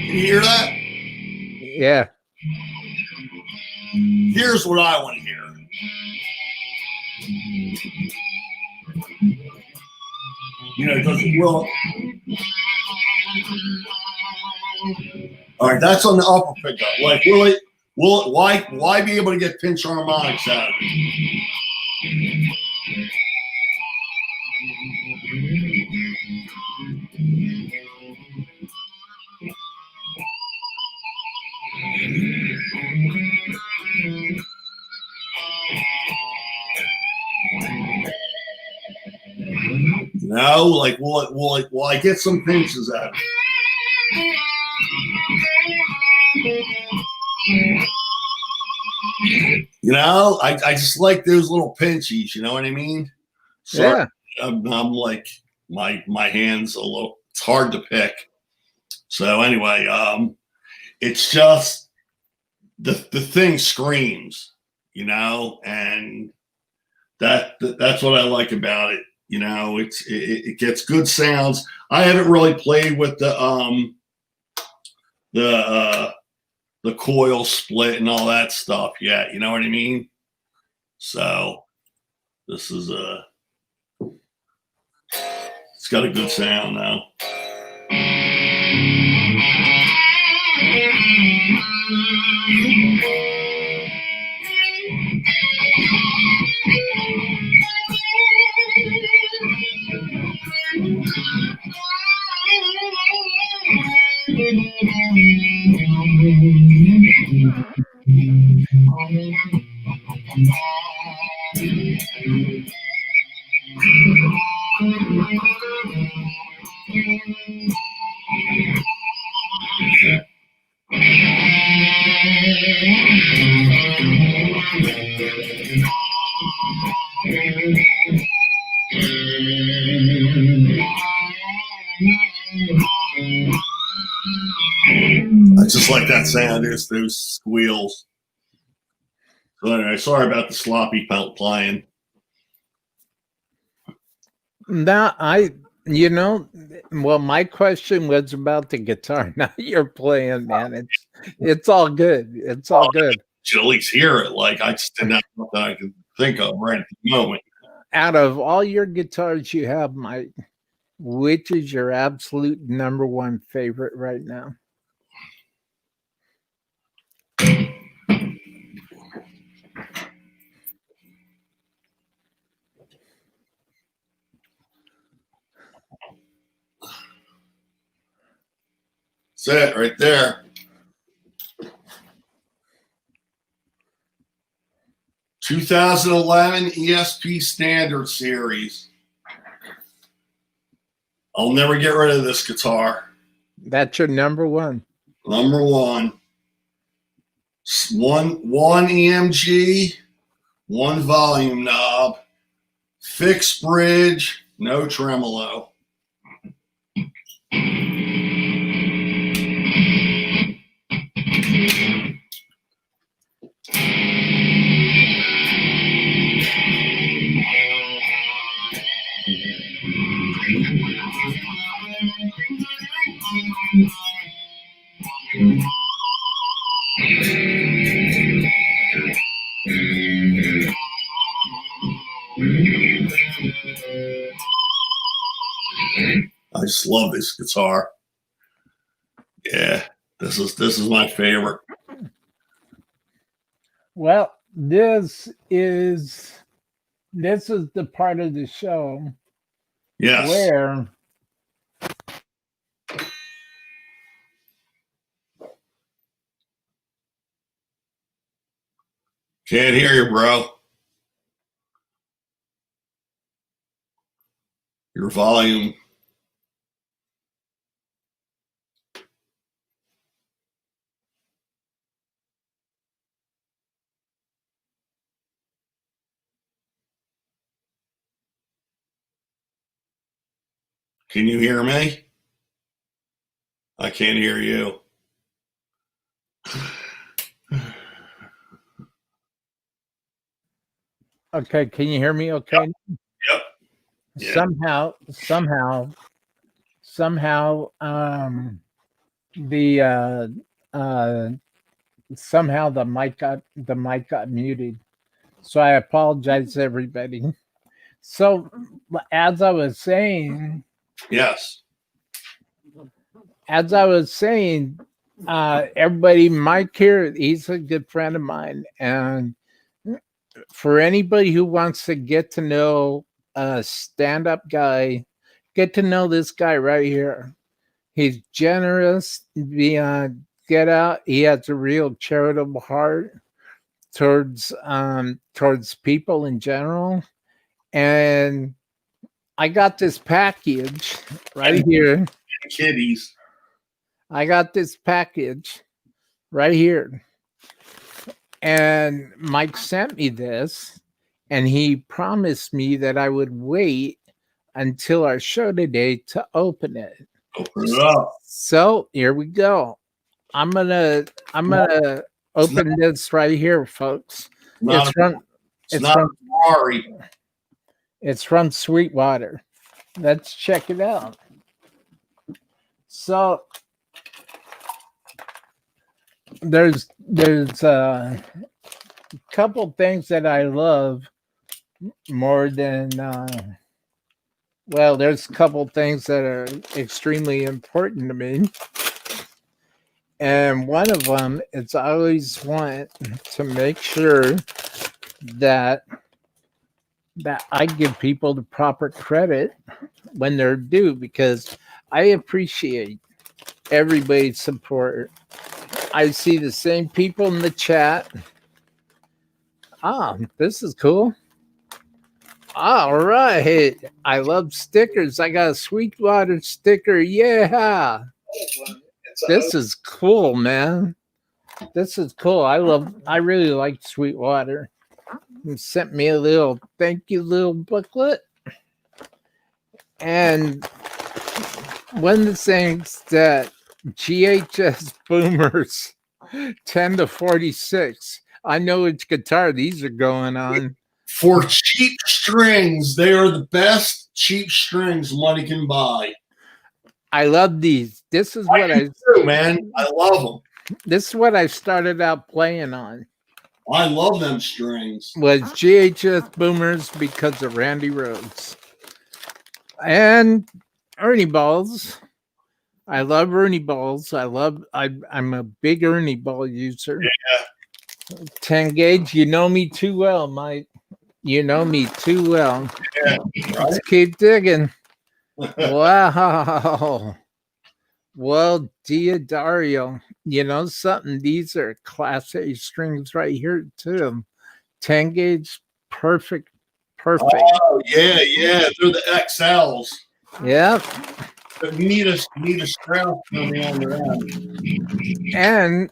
you hear that? Yeah. Here's what I want to hear. Does it will? All right, that's on the upper pickup. Like, will it? Why be able to get pinch harmonics out of it? No, like, will I get some pinches out of it? I just like those little pinchies. You know what I mean? So Yeah. I'm like, my hands a little. It's hard to pick. So anyway, it's just the thing screams, and that's what I like about it. You know, it gets good sounds. I haven't really played with the coil split and all that stuff yet. You know what I mean? So this is it's got a good sound now. I just like that sound. There's those squeals. So anyway, sorry about the sloppy playing. Now, well, my question was about the guitar. Now you're playing, man. It's all good. It's all good. You at least hear it. Like, I just didn't have something I could think of right at the moment. Out of all your guitars you have, Mike, which is your absolute number one favorite right now? That's it right there. 2011 ESP Standard Series. I'll never get rid of this guitar. That's your number one. Number one. One EMG, one volume knob, fixed bridge, no tremolo. I just love this guitar. Yeah, this is my favorite. Well, this is the part of the show where can't hear you, bro. Your volume. Can you hear me? I can't hear you. Okay, can you hear me okay? Yep. Yeah. Somehow somehow the mic got muted. So I apologize, everybody. So as I was saying, everybody, Mike here, he's a good friend of mine, and for anybody who wants to get to know a stand-up guy, get to know this guy right here. He's generous beyond get out. He has a real charitable heart towards people in general. And I got this package right here. Kitties. I got this package right here. And Mike sent me this, and he promised me that I would wait until our show today to open it. Open it up. So here we go. I'm gonna open this right here, folks. It's not Ferrari. It's from Sweetwater. Let's check it out. So there's a couple things that I love more than well, there's a couple things that are extremely important to me. And one of them is I always want to make sure that I give people the proper credit when they're due, because I appreciate everybody's support. I see the same people in the chat. This is cool. All right. I love stickers. I got a Sweetwater sticker. Yeah. This is cool, man. This is cool. I really like Sweetwater. He sent me a little thank you little booklet. And one of the things that GHS boomers 10 to 46. I know which guitar these are going on. For cheap strings, they are the best cheap strings money can buy. I love these. This is what I do, man. I love them. This is what I started out playing on. I love them strings. Was GHS boomers because of Randy Rhoads and Ernie balls. I love Ernie balls. I'm a big Ernie ball user. Yeah. 10 gauge. You know me too well, Mike. You know me too well. Yeah. Let's keep digging. Wow. Well, Diodario, you know something? These are Class A strings right here, too. 10 gauge, perfect. Oh, yeah. They're the XLs. Yeah. But you need a strap on the other end. And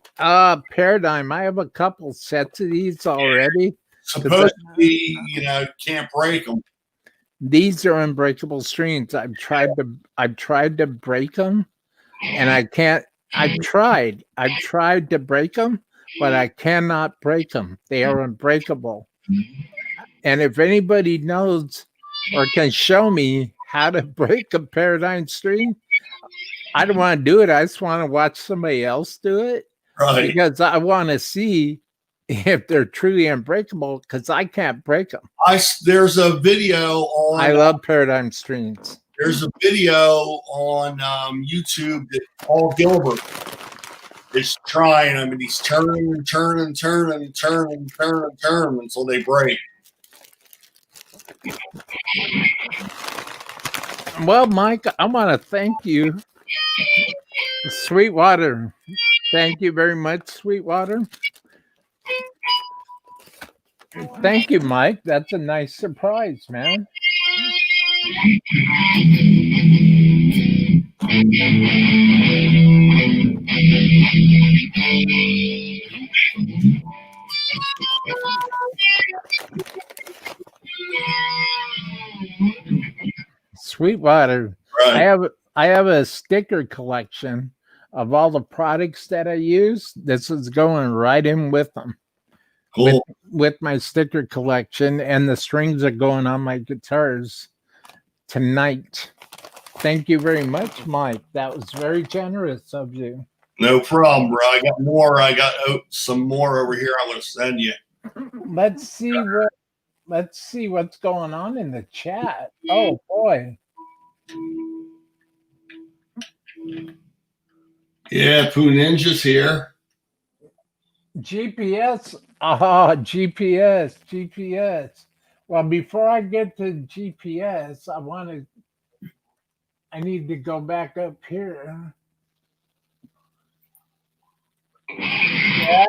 Paradigm, I have a couple sets of these already. Supposed to be, can't break them. These are unbreakable strings. I've tried to break them, and I can't. I've tried to break them, but I cannot break them. They are unbreakable. And if anybody knows or can show me how to break a Paradigm string, I don't want to do it. I just want to watch somebody else do it. Right. Because I want to see if they're truly unbreakable, because I can't break them. There's a video on. I love Paradigm strings. There's a video on YouTube that Paul Gilbert is trying them, and he's turning until they break. Well, Mike, I want to thank you, Sweetwater. Thank you very much, Sweetwater. Thank you, Mike. That's a nice surprise, man. Sweetwater. Right. I have a sticker collection of all the products that I use. This is going right in with them. Cool. With my sticker collection, and the strings are going on my guitars tonight. Thank you very much, Mike. That was very generous of you. No problem, bro. I got more. I got some more over here. I'm going to send you. Let's see what's going on in the chat. Oh boy. Yeah, Pooh Ninja's here. GPS. GPS. Well, before I get to GPS, I need to go back up here. Yeah.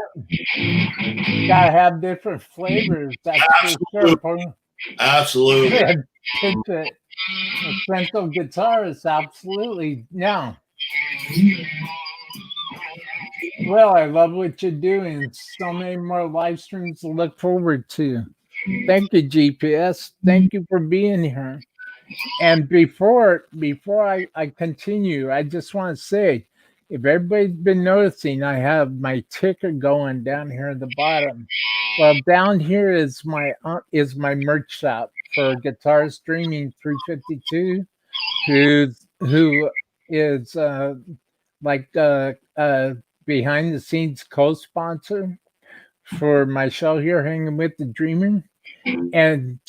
Gotta have different flavors. That's for sure. Absolutely. Essential guitarist, absolutely. Now, well, I love what you're doing. So many more live streams to look forward to. Thank you, GPS. Thank you for being here. And before I continue, I just want to say, if everybody's been noticing, I have my ticker going down here at the bottom. Well, down here is my merch shop. for Guitar Streaming 352, who is like behind the scenes co-sponsor for my show here, Hanging with the Dreamer. And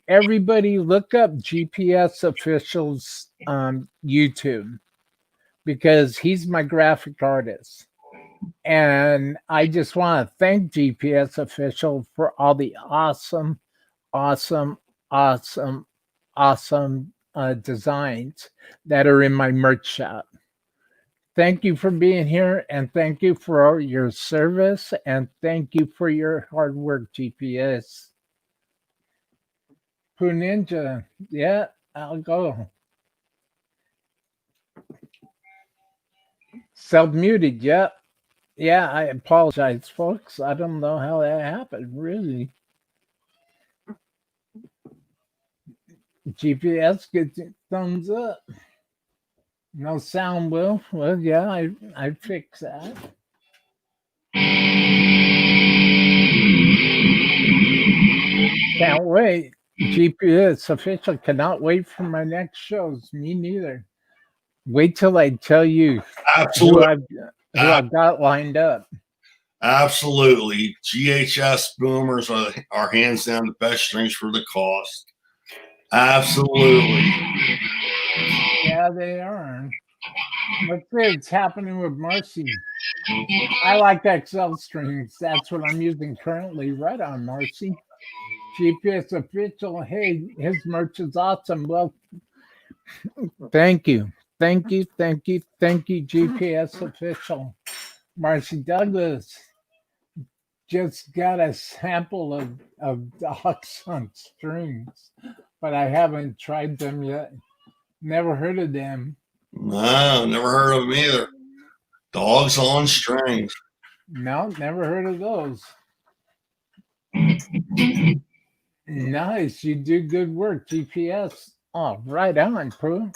everybody look up GPS Official's YouTube, because he's my graphic artist. And I just want to thank GPS Official for all the awesome, awesome, awesome, awesome designs that are in my merch shop. Thank you for being here, and thank you for your service, and thank you for your hard work, GPS. Poo Ninja, yeah, I'll go. Self-muted, yeah. Yeah, I apologize, folks. I don't know how that happened, really. GPS gets thumbs up. No sound, Will. Well, yeah, I fix that. Can't wait. GPS Official cannot wait for my next shows. Me neither. Wait till I tell you Absolutely. who I've got lined up. Absolutely. GHS boomers are hands down the best strings for the cost. Absolutely. Yeah, they are. What's it's happening with Marcy? I like XL strings. That's what I'm using currently. Right on, Marcy. GPS Official. Hey, his merch is awesome. Well, thank you. Thank you. Thank you. Thank you, GPS Official. Marcy Douglas just got a sample of dogs on strings, but I haven't tried them yet. Never heard of them. No, never heard of them either. Dogs on strings. No, never heard of those. Nice. You do good work, GPS. Oh, right on, Pooh.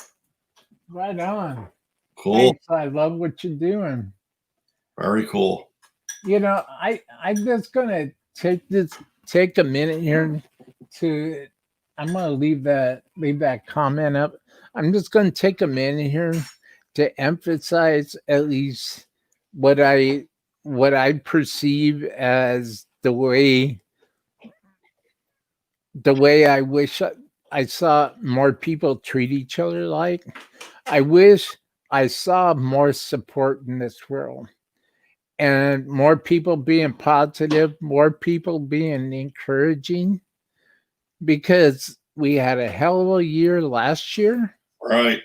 Right on. Cool. Thanks. I love what you're doing. Very cool. You know, I'm just gonna take a minute here to I'm gonna leave that comment up. I'm just gonna take a minute here to emphasize at least what I perceive as the way I wish I saw more people treat each other like. I wish I saw more support in this world, and more people being positive, more people being encouraging, because we had a hell of a year last year. Right.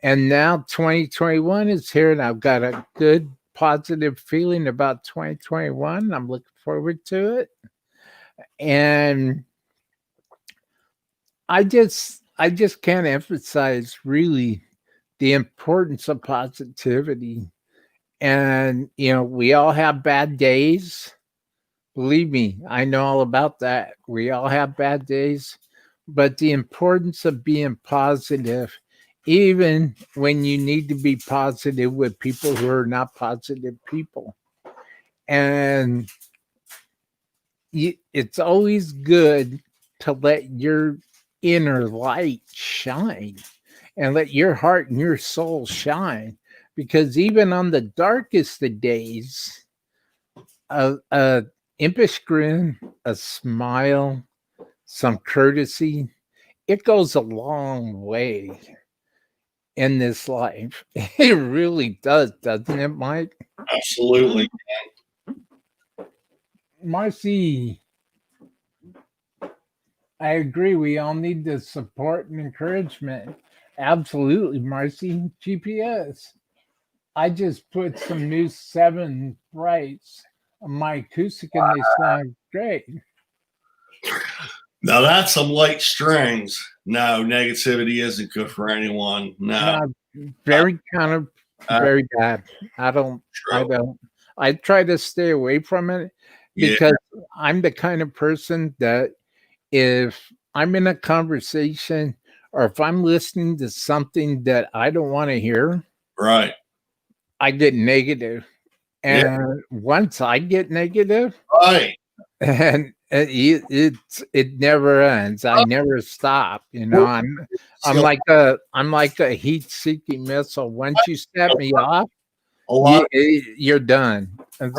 And now 2021 is here, and I've got a good positive feeling about 2021. I'm looking forward to it. And I just can't emphasize really the importance of positivity. And we all have bad days. Believe me, I know all about that. We all have bad days, but the importance of being positive, even when you need to be positive with people who are not positive people. And it's always good to let your inner light shine, and let your heart and your soul shine, because even on the darkest of days, a impish grin, a smile, some courtesy, it goes a long way in this life. It really does, doesn't it, Mike? Absolutely. Marcy, I agree. We all need the support and encouragement. Absolutely, Marcy. GPS. I just put some new 7 brights on my acoustic, and they sound great. Now that's some light strings. No, negativity isn't good for anyone. No. Very bad. I try to stay away from it, because I'm the kind of person that if I'm in a conversation, or if I'm listening to something that I don't want to hear, right, I get negative. And once I get negative, right, and It never ends. I never stop. You know, I'm So like a heat seeking missile. Once you set me off, a lot. you're done. And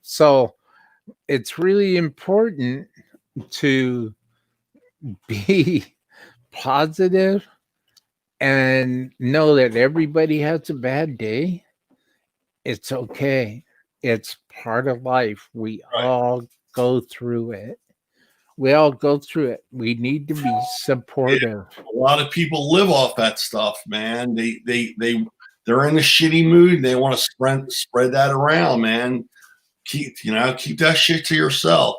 so it's really important to be positive and know that everybody has a bad day. It's okay. It's part of life. We Right. all go through it. We all go through it. We need to be supportive. A lot of people live off that stuff, man. They're in a shitty mood. They want to spread that around, man. Keep that shit to yourself.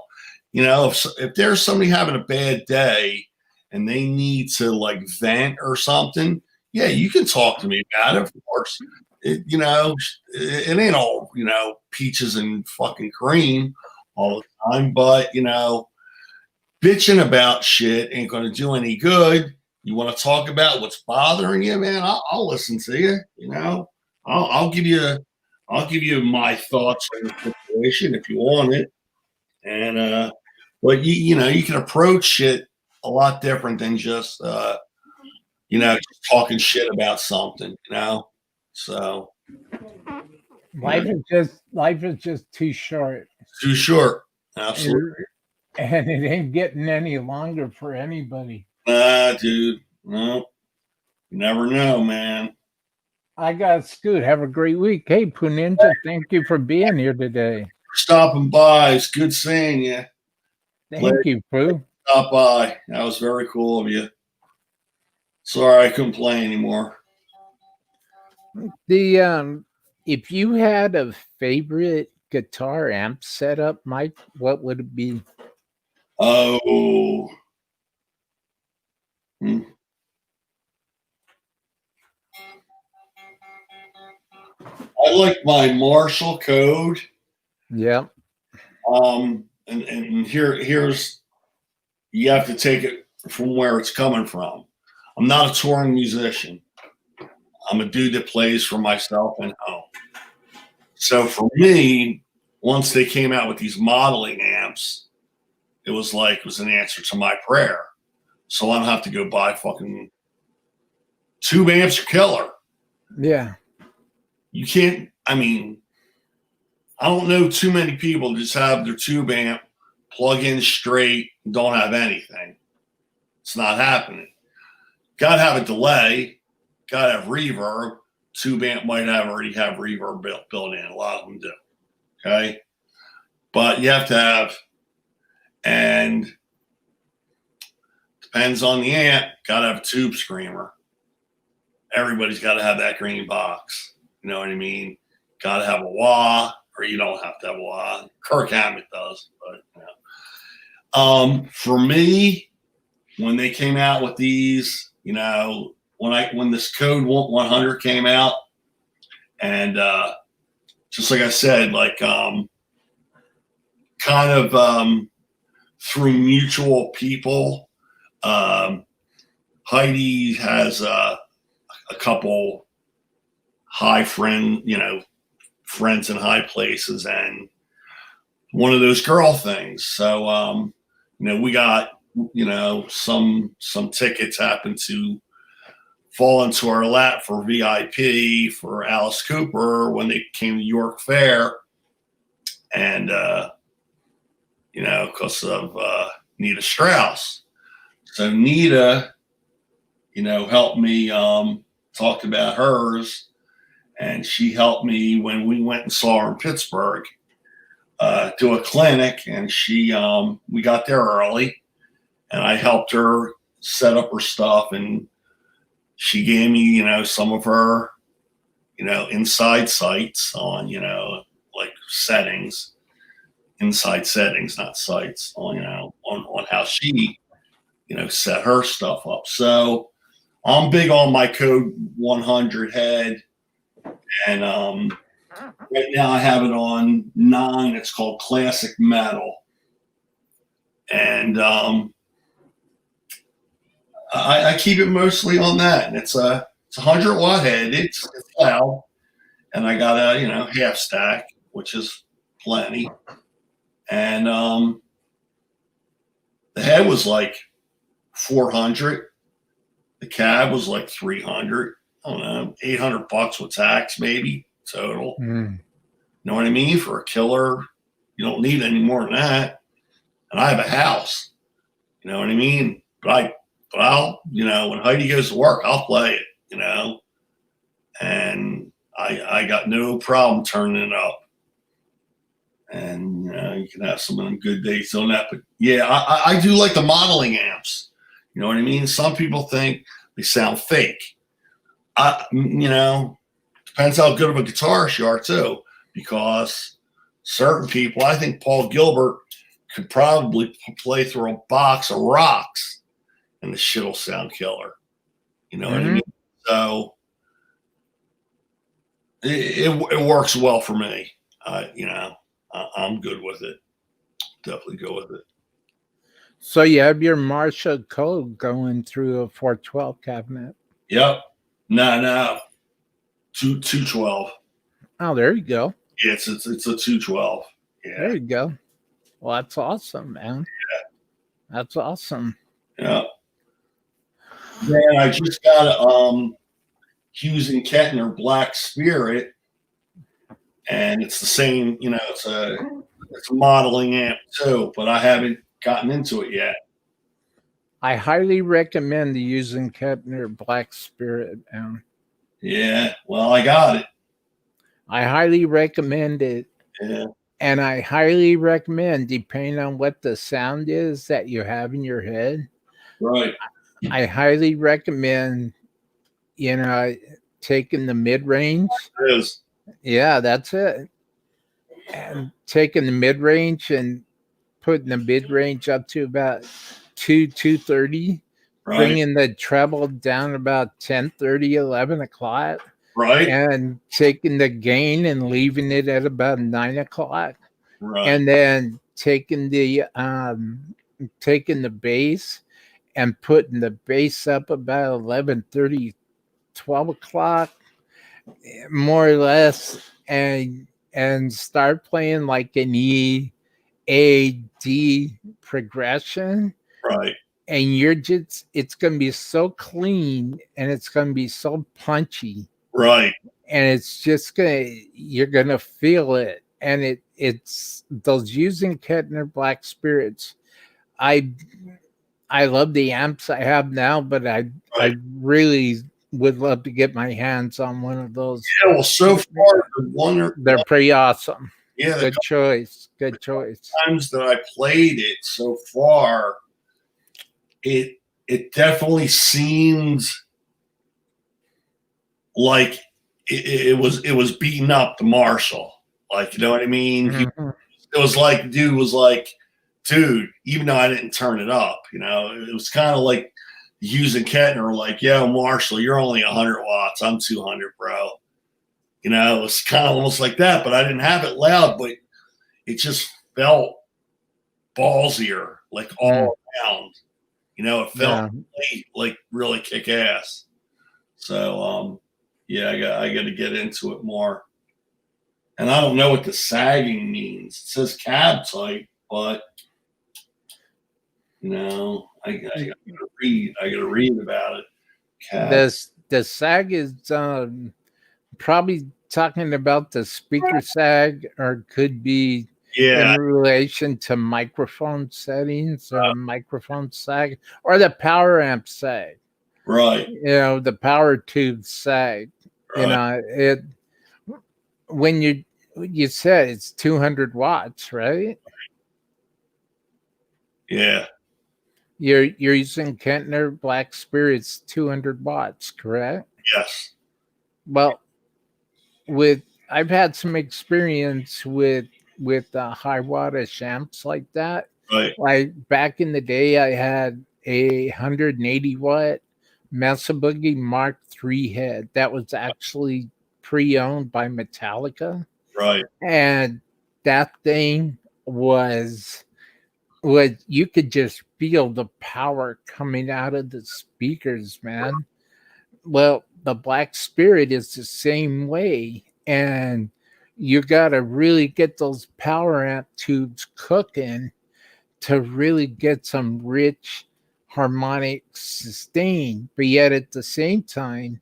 If there's somebody having a bad day and they need to like vent or something, yeah, you can talk to me about it. Of course, it ain't all peaches and fucking cream all the time, but bitching about shit ain't going to do any good. You want to talk about what's bothering you, man? I'll listen to you. I'll give you my thoughts on the situation if you want it. And but you can approach shit a lot different than just just talking shit about something. So Life is just too short. it's too short. Absolutely. And it ain't getting any longer for anybody. Dude. No, you never know, man. I got Scoot. Have a great week. Hey, Pooh Ninja, thank you for being here today. Stopping by. It's good seeing you. Thank you, Pooh. Stop by. That was very cool of you. Sorry I couldn't play anymore. If you had a favorite guitar amp setup, Mike, what would it be? Oh. I like my Marshall Code. Yeah. And here's you have to take it from where it's coming from. I'm not a touring musician. I'm a dude that plays for myself and home. So for me, once they came out with these modeling amps, it was an answer to my prayer. So I don't have to go buy fucking tube amps are killer. Yeah. You can't, I don't know too many people just have their tube amp plug in straight, don't have anything. It's not happening. Got to have a delay, got to have reverb. Tube amp might already have reverb built in. A lot of them do. Okay. But you have to have, and depends on the amp, got to have a tube screamer. Everybody's got to have that green box. You know what I mean? Got to have a wah, or you don't have to have a wah. Kirk Hammett does, but for me, when they came out with these, when this Code 100 came out, and just like I said, kind of through mutual people, Heidi has a couple friends in high places, and one of those girl things. So, we got, some tickets happened to fall into our lap for VIP for Alice Cooper when they came to York Fair. And, because of Nita Strauss. So Nita, helped me talk about hers. And she helped me when we went and saw her in Pittsburgh, do a clinic. And we got there early, and I helped her set up her stuff. And she gave me, some of her, inside sights on, settings, inside settings, not sights on, on how she, set her stuff up. So I'm big on my Code 100 head. And right now I have it on 9. It's called Classic Metal. And I keep it mostly on that. And it's a 100-watt head. It's loud. And I got a, half stack, which is plenty. And The head was like 400. The cab was like 300. I don't know, $800 with tax maybe total. Mm. You know what I mean? For a killer, you don't need any more than that. And I have a house. You know what I mean? But I'll, when Heidi goes to work, I'll play it. And I got no problem turning it up. And you can have some of them good days on that. But yeah, I do like the modeling amps. You know what I mean? Some people think they sound fake. Depends how good of a guitarist you are too, because certain people, I think Paul Gilbert could probably play through a box of rocks and the shit will sound killer. You know what I mean? So it works well for me. I'm good with it. Definitely go with it. So you have your Marshall code going through a 412 cabinet. Yep. No. 212. Oh, there you go. Yeah, it's a 212. Yeah. There you go. Well, that's awesome, man. Yeah. That's awesome. Yeah. Man, I just got a Hughes and Kettner Black Spirit, and it's the same, it's a modeling amp too, but I haven't gotten into it yet. I highly recommend the using Kettner Black Spirit, man. Yeah, well, I got it. I highly recommend it. Yeah. And I highly recommend, depending on what the sound is that you have in your head. Right. I highly recommend, taking the mid-range. It is. Yeah, that's it. And taking the mid-range and putting the mid-range up to about 230. Right. Bringing the treble down about 10:30, 11 o'clock. Right. And taking the gain and leaving it at about 9 o'clock. Right. And then taking the bass and putting the bass up about 11:30, 12 o'clock, more or less, and start playing like an E, A, D progression. Right. And it's going to be so clean and it's going to be so punchy. Right. And it's just you're going to feel it. And it's those using Kettner Black Spirits. I love the amps I have now, but I really would love to get my hands on one of those. Yeah, well, so far they're pretty awesome. Yeah, good choice. Good choice. Times that I played it so far, it definitely seems like it was beating up the Marshall. Like, you know what I mean? Mm-hmm. It was like, dude was like, dude, even though I didn't turn it up, it was kind of like Hughes and Kettner were like, yo, Marshall, you're only 100 watts. I'm 200, bro. It was kind of almost like that, but I didn't have it loud, but it just felt ballsier, like all around. It felt like really kick ass. So, yeah, I got to get into it more. And I don't know what the sagging means. It says cab type, but I got to read. I got to read about it. Cab. The sag is probably talking about the speaker sag, or could be in relation to microphone settings or microphone sag, or the power amp sag. Right. The power tube sag. Right. It when you said it's 200 watts, right? Yeah. You're using Kettner Black Spirits 200 watts, correct? Yes. Well, I've had some experience with high wattage amps like that. Right. Like back in the day, I had a 180 watt Mesa Boogie Mark III head that was actually pre-owned by Metallica. Right. And that thing was you could just feel the power coming out of the speakers, man. Well, the Black Spirit is the same way. And you got to really get those power amp tubes cooking to really get some rich harmonic sustain, but yet at the same time,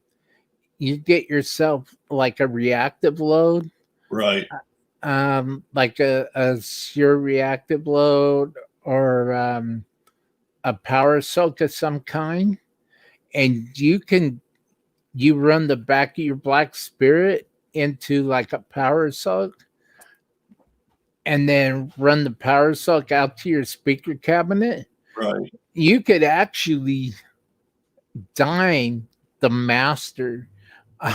you get yourself like a reactive load, Right. like a shear reactive load or a power soak of some kind, and you run the back of your Black Spirit into like a power soak, and then run the power soak out to your speaker cabinet. Right. You could actually dine the master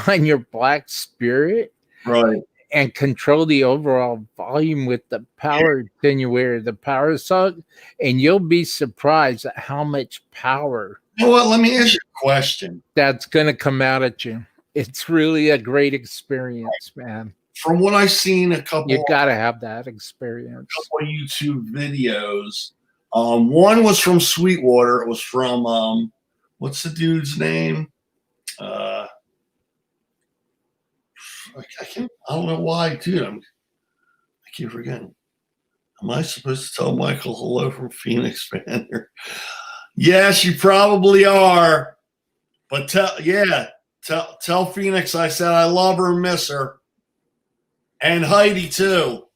on your Black Spirit Right. and control the overall volume with the power attenuator, the power sock, and you'll be surprised at how much power You know what? Let me ask you a question. that's going to come out at you. It's really a great experience, man. From what I've seen, a couple You got to have that experience. of YouTube videos. One was from Sweetwater. It was from what's the dude's name? I don't know why, dude. I keep forgetting. Am I supposed to tell Michael hello from Phoenix, man? Yes, you probably are. But tell Phoenix I said I love her and miss her. And Heidi too.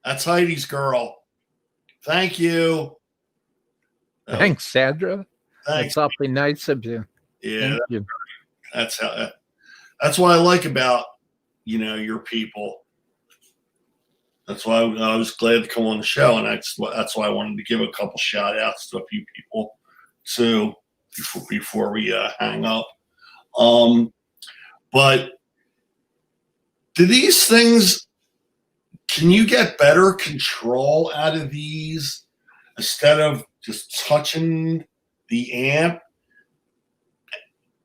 That's Heidi's girl. Thank you. Thanks, Sandra. Thanks. That's awfully nice of you. Yeah, Thank you. That's what I like about your people. That's why I was glad to come on the show, and that's why I wanted to give a couple shout outs to a few people too before we hang up. But do these things? Can you get better control out of these instead of just touching the amp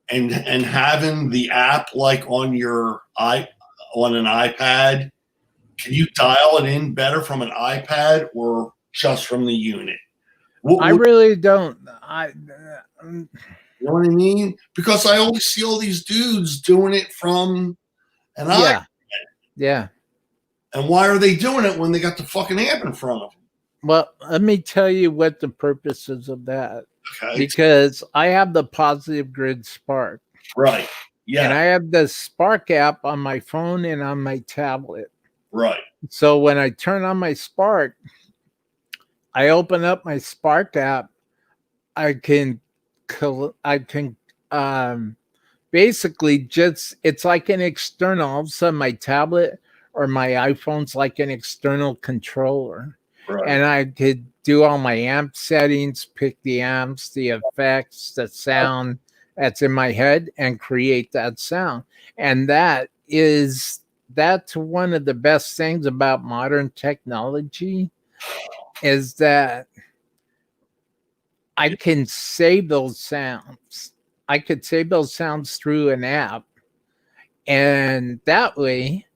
and having the app like on an iPad? Can you dial it in better from an iPad or just from the unit? I really don't. You know what I mean? Because I always see all these dudes doing it from an iPad. Yeah. And why are they doing it when they got the fucking amp in front of them? Well, let me tell you what the purpose is of that. Okay. Because I have the Positive Grid Spark. Right. Yeah. And I have the Spark app on my phone and on my tablet. Right. So when I turn on my Spark, I open up my Spark app. I can basically just, it's like an external. All of a sudden my tablet or my iPhone's like an external controller. Right. And I could do all my amp settings, pick the amps, the effects, the sound that's in my head, and create that sound. And that's one of the best things about modern technology, is that I can save those sounds. I could save those sounds through an app. And that way,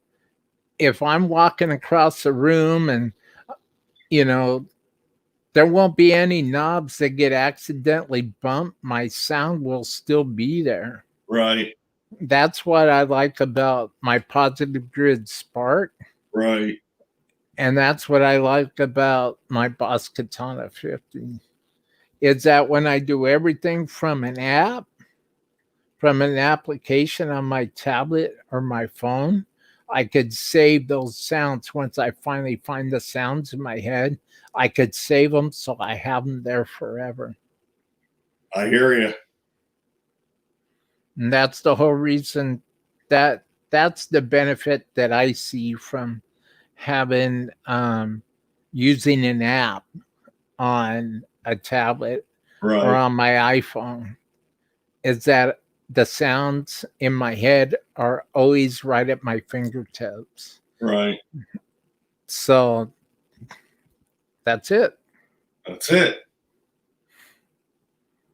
if I'm walking across the room and, there won't be any knobs that get accidentally bumped, my sound will still be there. Right. That's what I like about my Positive Grid Spark. Right. And that's what I like about my Boss Katana 50. Is that when I do everything from an app, from an application on my tablet or my phone, I could save those sounds. Once I finally find the sounds in my head, I could save them so I have them there forever. I hear you. And that's the whole reason that's the benefit that I see from having using an app on a tablet or on my iPhone, is that the sounds in my head are always right at my fingertips. Right. So that's it. That's it.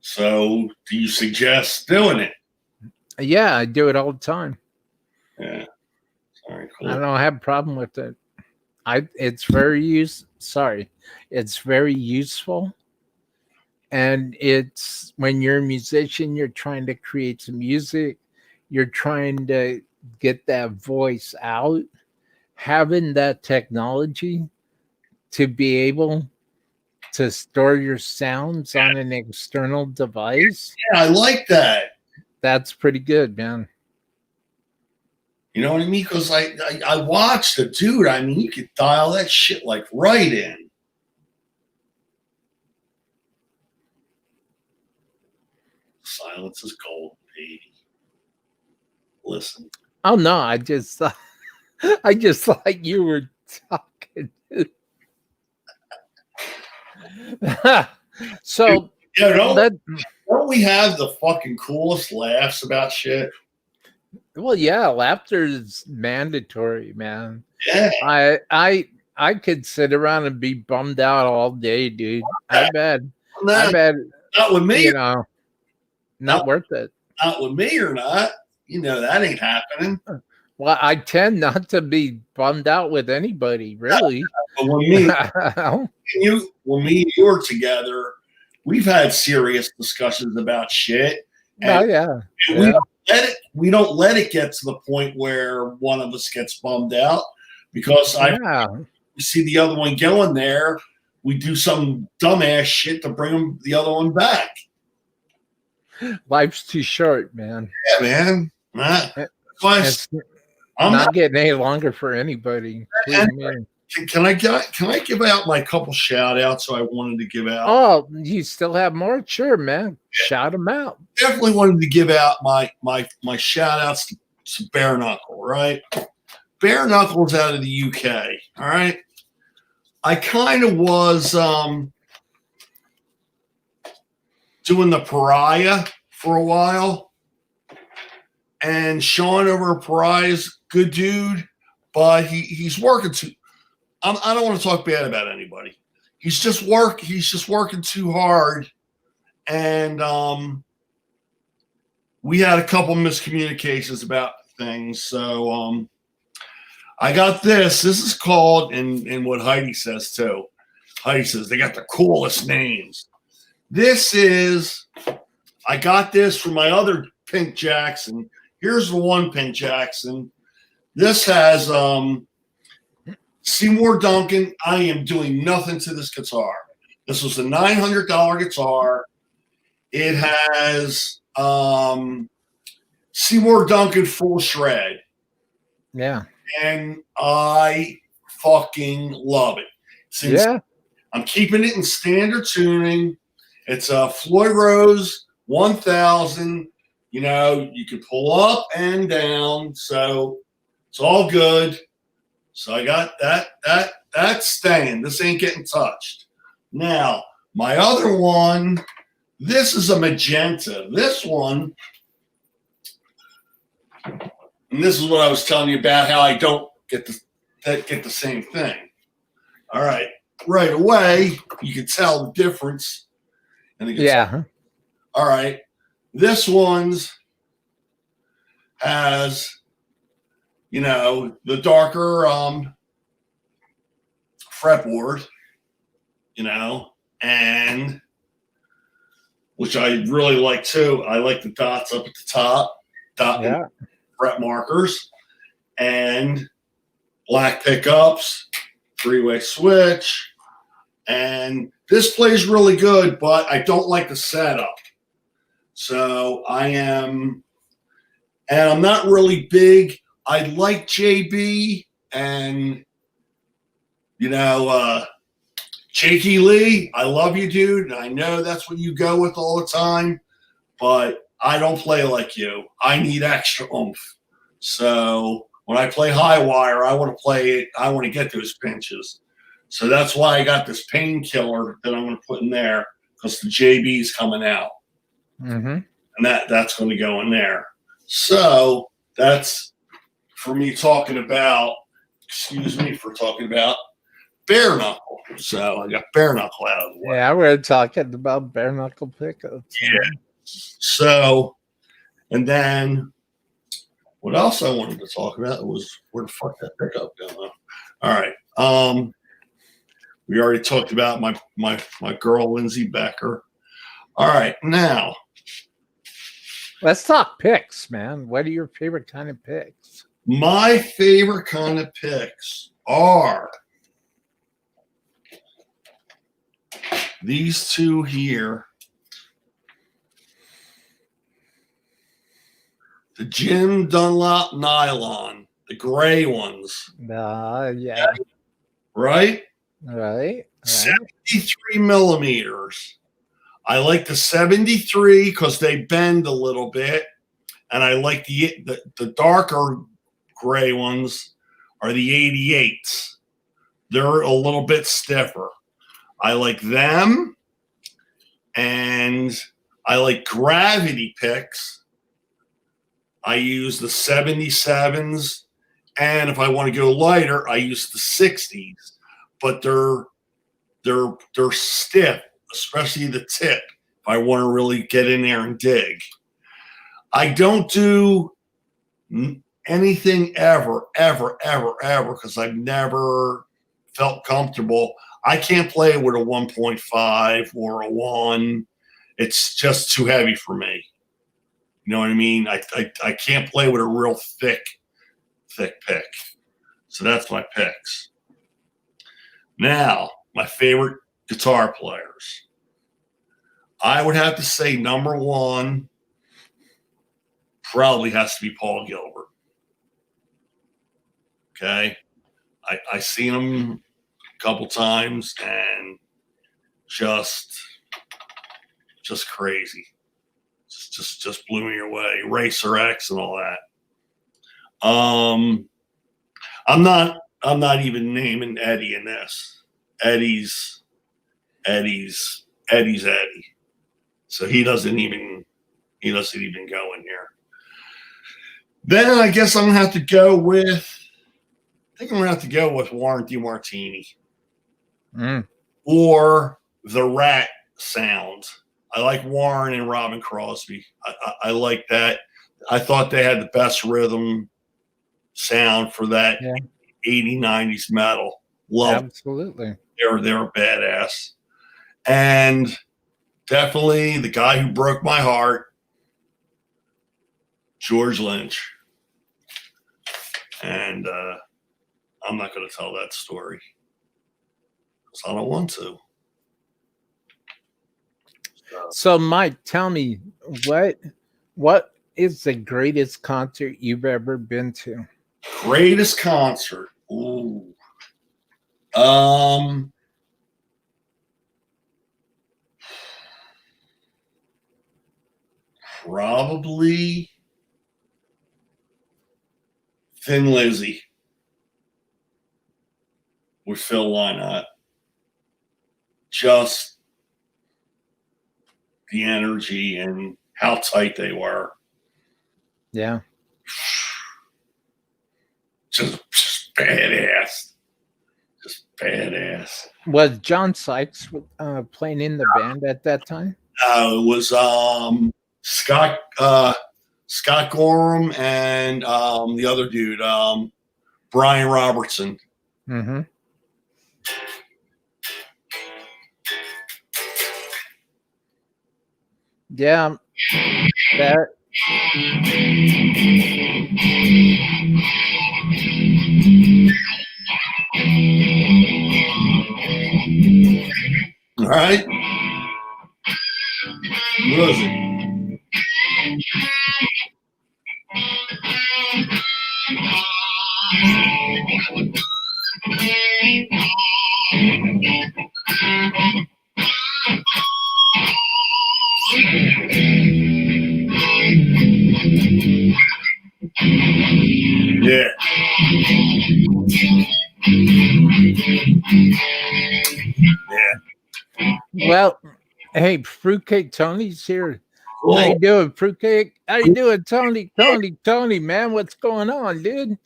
So do you suggest doing it? Yeah, I do it all the time. Yeah. Sorry, cool. I don't have a problem with it. It's very useful. And it's when you're a musician, you're trying to create some music, you're trying to get that voice out. Having that technology to be able to store your sounds on an external device. Yeah, I like that. That's pretty good, man. You know what I mean? Because I watched the dude. I mean, you could dial that shit like right in. Silence is gold, baby. Listen. Oh no, I just thought you were talking. So Yeah, don't we have the fucking coolest laughs about shit? well, yeah, laughter is mandatory, man. Yeah. I could sit around and be bummed out all day, dude. I bet. Not with me. You know, not worth it. Not with me or not. You know that ain't happening. Well, I tend not to be bummed out with anybody, really. But when me and you were together, we've had serious discussions about shit. Oh yeah. We don't let it get to the point where one of us gets bummed out because we see the other one going there. We do some dumbass shit to bring the other one back. Life's too short, man. Yeah, man. I'm not getting any longer for anybody. Can I give out my couple shout outs I wanted to give out? Oh, you still have more? Sure, man. Shout them out. Definitely wanted to give out my shout outs to Bare Knuckle, right? Bare Knuckle's out of the UK, all right? I kind of was doing the Pariah for a while. And Sean over at Pariah's good dude, but he's working too. I don't want to talk bad about anybody. He's just working too hard, and we had a couple miscommunications about things. So I got this. This is called, and what Heidi says too. Heidi says they got the coolest names. I got this from my other Pink Jackson. Here's the one Pink Jackson. This has Seymour Duncan. I am doing nothing to this guitar. This was a $900 guitar. It has Seymour Duncan full shred. Yeah. And I fucking love it. I'm keeping it in standard tuning. It's a Floyd Rose 1000. You know, you can pull up and down, so it's all good. So I got that's staying. This ain't getting touched. Now, my other one, this is a magenta. This one, and this is what I was telling you about how I don't get the same thing. All right. Right away, you can tell the difference. All right. This one's has, you know, the darker fretboard, you know, and which I really like too. I like the dots up at the top, fret markers, and black pickups, three-way switch, and this plays really good, but I don't like the setup. So I'm not really big. I like JB and, you know, Jakey Lee. I love you, dude. And I know that's what you go with all the time, but I don't play like you. I need extra oomph. So when I play high wire, I want to play it. I want to get those pinches. So that's why I got this painkiller that I'm going to put in there because the JB's coming out. Mm-hmm. And that's going to go in there. So that's for me talking about, excuse me for talking about Bare Knuckle. So I got Bare Knuckle out of the way. Yeah, we're talking about Bare Knuckle pickups. Yeah. So, and then what else I wanted to talk about was where the fuck that pickup go? All right. We already talked about my girl Lindsay Becker. All right, now let's talk picks, man. What are your favorite kind of picks? My favorite kind of picks are these two here, the Jim Dunlop nylon, the gray ones. Yeah. Right? Right. 73 millimeters. I like the 73 because they bend a little bit. And I like the darker gray ones are the 88s. They're a little bit stiffer. I like them. And I like gravity picks. I use the 77s. And if I want to go lighter, I use the 60s. But they're stiff, especially the tip, if I want to really get in there and dig. I don't do anything ever, because I've never felt comfortable. I can't play with a 1.5 or a 1. It's just too heavy for me. You know what I mean? I can't play with a real thick pick. So that's my picks. Now, my favorite guitar players. I would have to say number one probably has to be Paul Gilbert. Okay. I seen him a couple times and just crazy. Just blew me away. Racer X and all that. I'm not even naming Eddie in this. Eddie's Eddie. So he doesn't even go in here. Then I guess I'm gonna have to go with Warren DeMartini. Or the Rat sound. I like Warren and Robin Crosby. I like that. I thought they had the best rhythm sound for that 80s, 90s metal. Love Absolutely. They're badass. And definitely the guy who broke my heart, George Lynch. And I'm not going to tell that story because I don't want to. So, Mike, tell me, what is the greatest concert you've ever been to? Greatest concert? Ooh. Probably Thin Lizzy with Phil Lynott. Just the energy and how tight they were. Yeah. Just badass. Just badass. Was John Sykes playing in the band at that time? It was Scott Gorham and the other dude, Brian Robertson. Mm-hmm. Yeah, that. All right. What is it? Yeah. Well, hey, Fruitcake Tony's here. Cool. How you doing, Fruitcake? How you doing, Tony? Tony, man, what's going on, dude?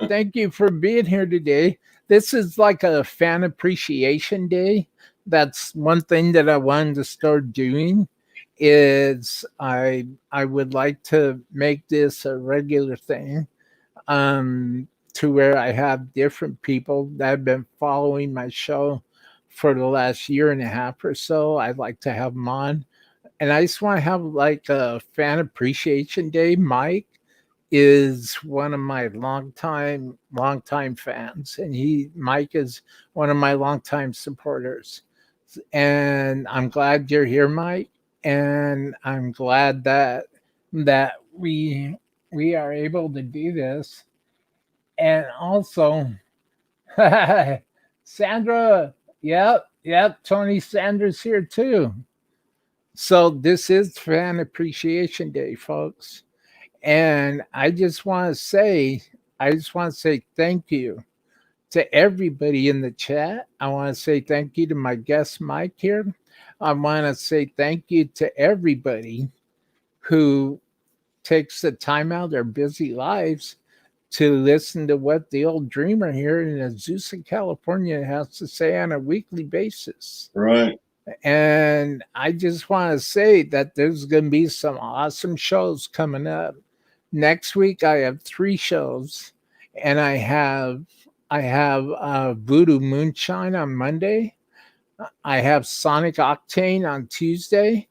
Thank you for being here today. This is like a fan appreciation day. That's one thing that I wanted to start doing. Is I would like to make this a regular thing, to where I have different people that have been following my show for the last year and a half or so. I'd like to have them on, and I just want to have like a fan appreciation day. Mike is one of my longtime fans, and Mike is one of my longtime supporters. And I'm glad you're here, Mike. And I'm glad that we are able to do this. And also, Sandra, yep, Tony Sanders here too. So this is Fan Appreciation Day, folks. And I just want to say thank you to everybody in the chat. I want to say thank you to my guest Mike here. I want to say thank you to everybody who takes the time out of their busy lives to listen to what the old dreamer here in Azusa, California has to say on a weekly basis. Right. And I just want to say that there's going to be some awesome shows coming up. Next week I have 3 shows, and I have Voodoo Moonshine on Monday. I have Sonic Octane on Tuesday,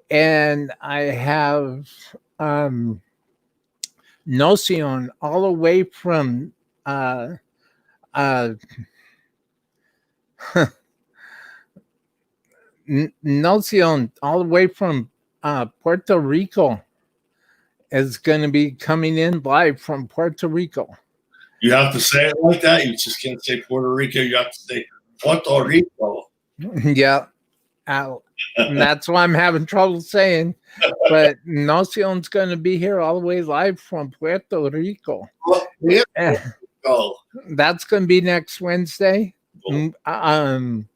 and I have Nocion all the way from uh, Nocion all the way from Puerto Rico is going to be coming in live from Puerto Rico. You have to say it like that. You just can't say Puerto Rico. You have to say Puerto Rico. Yeah. And that's why I'm having trouble saying. But Nocion's going to be here all the way live from Puerto Rico. That's going to be next Wednesday. I'm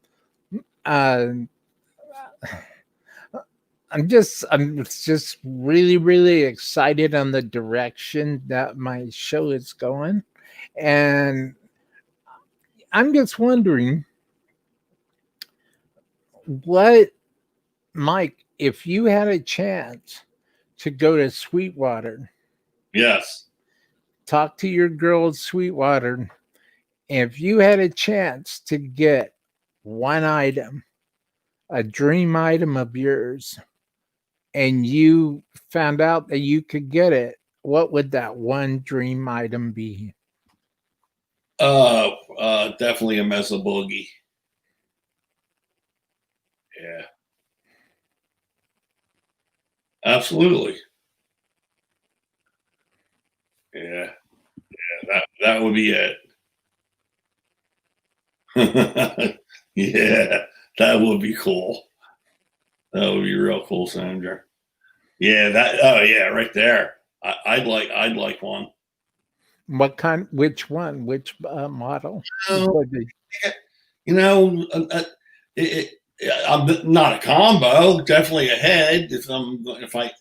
just really excited on the direction that my show is going. And I'm just wondering what, Mike, if you had a chance to go to Sweetwater. Yes. Talk to your girl at Sweetwater. If you had a chance to get one item, a dream item of yours, and you found out that you could get it, what would that one dream item be? Definitely a Mesa Boogie. Yeah. Absolutely. Yeah. Yeah, that would be it. Yeah, that would be cool. That would be real cool, Sandra. Yeah, right there. I'd like one. What kind? Which one? Which model? I'm not a combo. Definitely a head. If I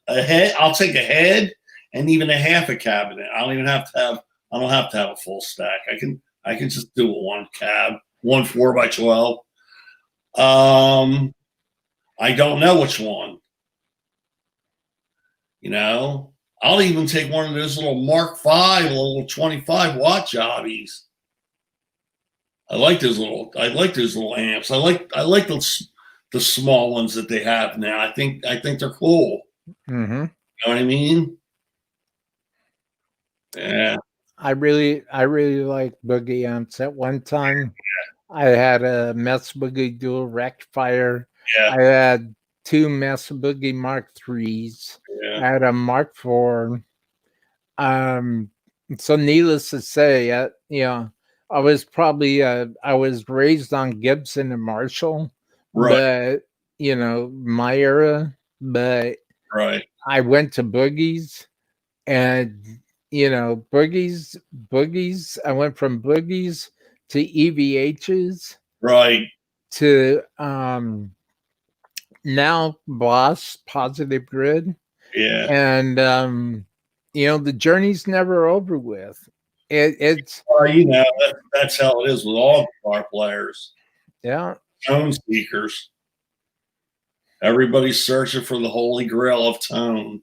a head, I'll take a head and even a half a cabinet. I don't have to have a full stack. I can just do a one cab, 1 4x12. I don't know which one. I'll even take one of those little Mark V, little 25-watt jobbies. I like those little amps. I like the small ones that they have now. I think they're cool. Mm-hmm. You know what I mean? Yeah. I really like boogie amps. At one time, I had a Mesa Boogie dual rectifier. Yeah. I had 2 Mesa Boogie Mark IIIs. Yeah. I had a Mark IV. So needless to say, I was probably I was raised on Gibson and Marshall, Right. But my era. But Right. I went to boogies, and boogies. I went from boogies to EVHs, right, to now Boss Positive Grid. Yeah. And the journey's never over with. It's that's how it is with all guitar players. Yeah. Tone seekers. Everybody's searching for the holy grail of tone.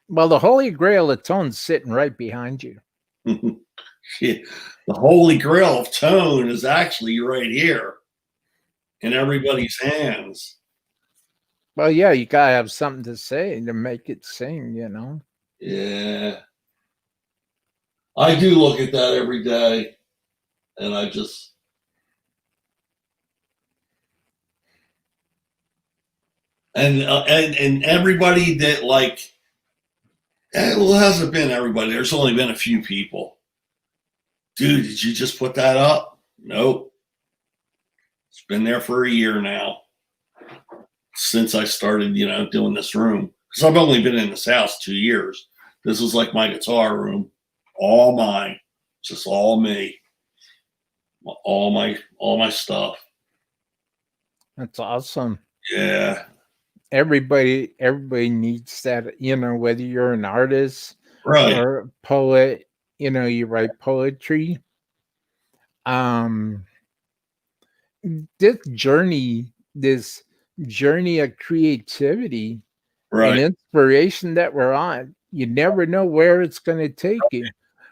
Well, the holy grail of tone's sitting right behind you. Yeah. The holy grail of tone is actually right here in everybody's hands. Well, yeah, you gotta have something to say to make it sing, Yeah. I do look at that every day, and I just And everybody that like, well, it hasn't been everybody. There's only been a few people. Dude, did you just put that up? Nope. It's been there for a year now since I started, doing this room. Because I've only been in this house 2 years. This is like my guitar room, all mine, just all me, all my stuff. That's awesome. Yeah. Everybody needs that, whether you're an artist Right. or a poet, you write poetry. This journey of creativity Right. and inspiration that we're on, you never know where it's going to take you.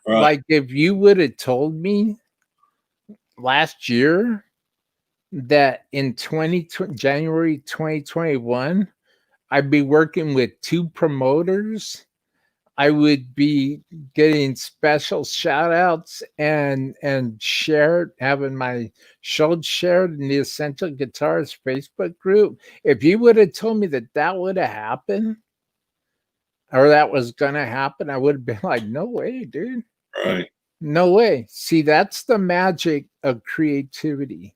Right. Like if you would have told me last year that in January 2021, I'd be working with 2 promoters, I would be getting special shout outs and having my show shared in the Essential Guitarist Facebook group. If you would have told me that would have happened or that was going to happen, I would have been like, no way, dude. Right. No way. See, that's the magic of creativity.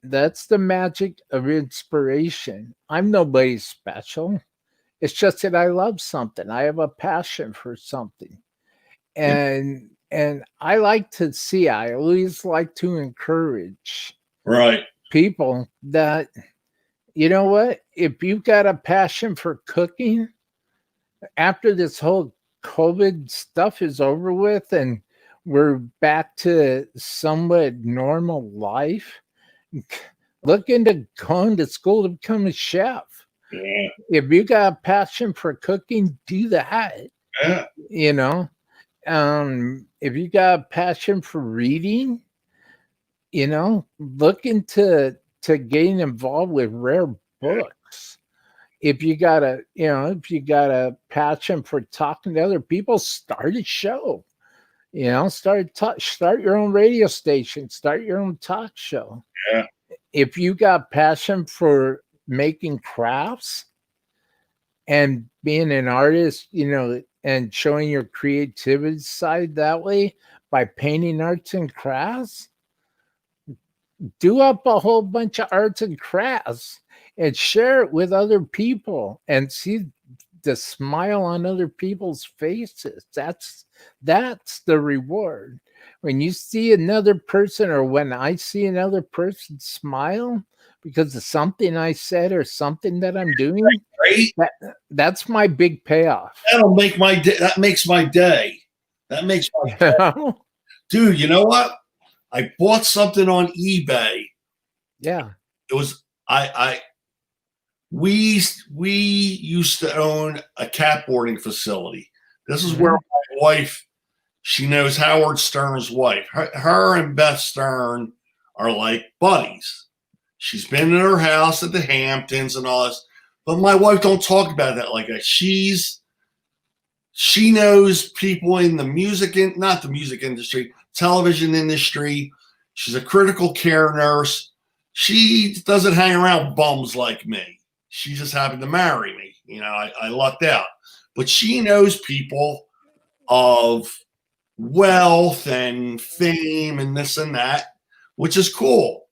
That's the magic of inspiration. I'm nobody special. It's just that I love something. I have a passion for something. And I like to see, I always like to encourage people that, you know what, if you've got a passion for cooking, after this whole COVID stuff is over with and we're back to somewhat normal life, look into going to school to become a chef. Yeah. If you got a passion for cooking, do that. Yeah. If you got a passion for reading, look into getting involved with rare books. If you got a passion for talking to other people, start a show. Start your own radio station, start your own talk show. Yeah. If you got passion for making crafts and being an artist, and showing your creativity side that way by painting arts and crafts, do up a whole bunch of arts and crafts and share it with other people and see the smile on other people's faces. That's the reward. When you see another person, or when I see another person smile because of something I said or something that I'm doing, right? That's my big payoff. That'll make my day. That makes my day. That makes my day. Dude, you know what? I bought something on eBay. Yeah. It was we used to own a cat boarding facility. This is where my wife, she knows Howard Stern's wife. Her and Beth Stern are like buddies. She's been in her house at the Hamptons and all this. But my wife don't talk about that like that. She knows people in the not the music industry, television industry. She's a critical care nurse. She doesn't hang around bums like me. She just happened to marry me. I lucked out. But she knows people of wealth and fame and this and that, which is cool.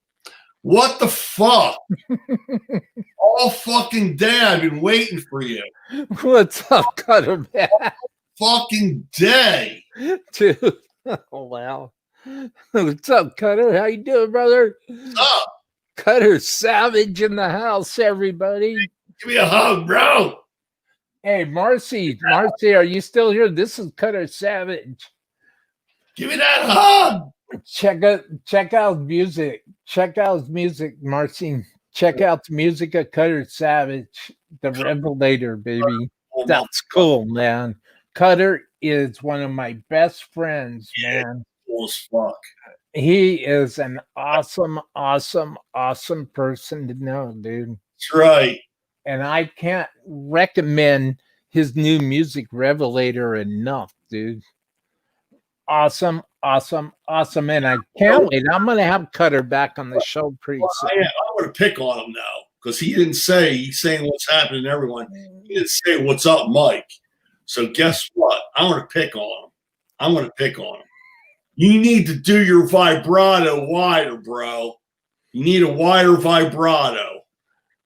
What the fuck? All fucking day I've been waiting for you. What's up, Cutter Man? Fucking day. Dude. Oh, wow. What's up, Cutter? How you doing, brother? What's up? Cutter Savage in the house, everybody. Give me a hug, bro. Hey, Marcy, are you still here? This is Cutter Savage. Give me that hug. Check out music. Check out his music, Marcy. Check out the music of Cutter Savage, the Revelator, baby. That's cool, man. Cutter is one of my best friends, man. Cool as fuck. He is an awesome, awesome, awesome person to know, dude. That's right. And I can't recommend his new music, Revelator, enough, dude. Awesome, awesome, and I can't wait. I'm gonna have Cutter back on the show pretty soon. I'm gonna pick on him though, because he didn't say, he's saying what's happening to everyone. He didn't say what's up, Mike. So guess what? I'm going to pick on him. I'm going to pick on him. You need to do your vibrato wider, bro. You need a wider vibrato.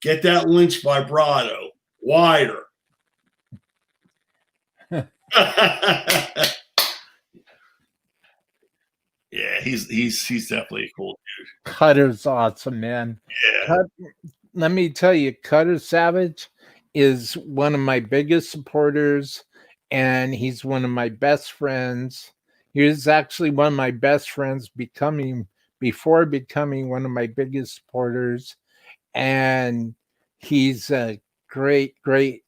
Get that Lynch vibrato wider. Yeah, he's definitely a cool dude. Cutter's awesome, man. Yeah. Let me tell you, Cutter Savage is one of my biggest supporters, and he's one of my best friends. He was actually one of my best friends before becoming one of my biggest supporters. And he's a great guy.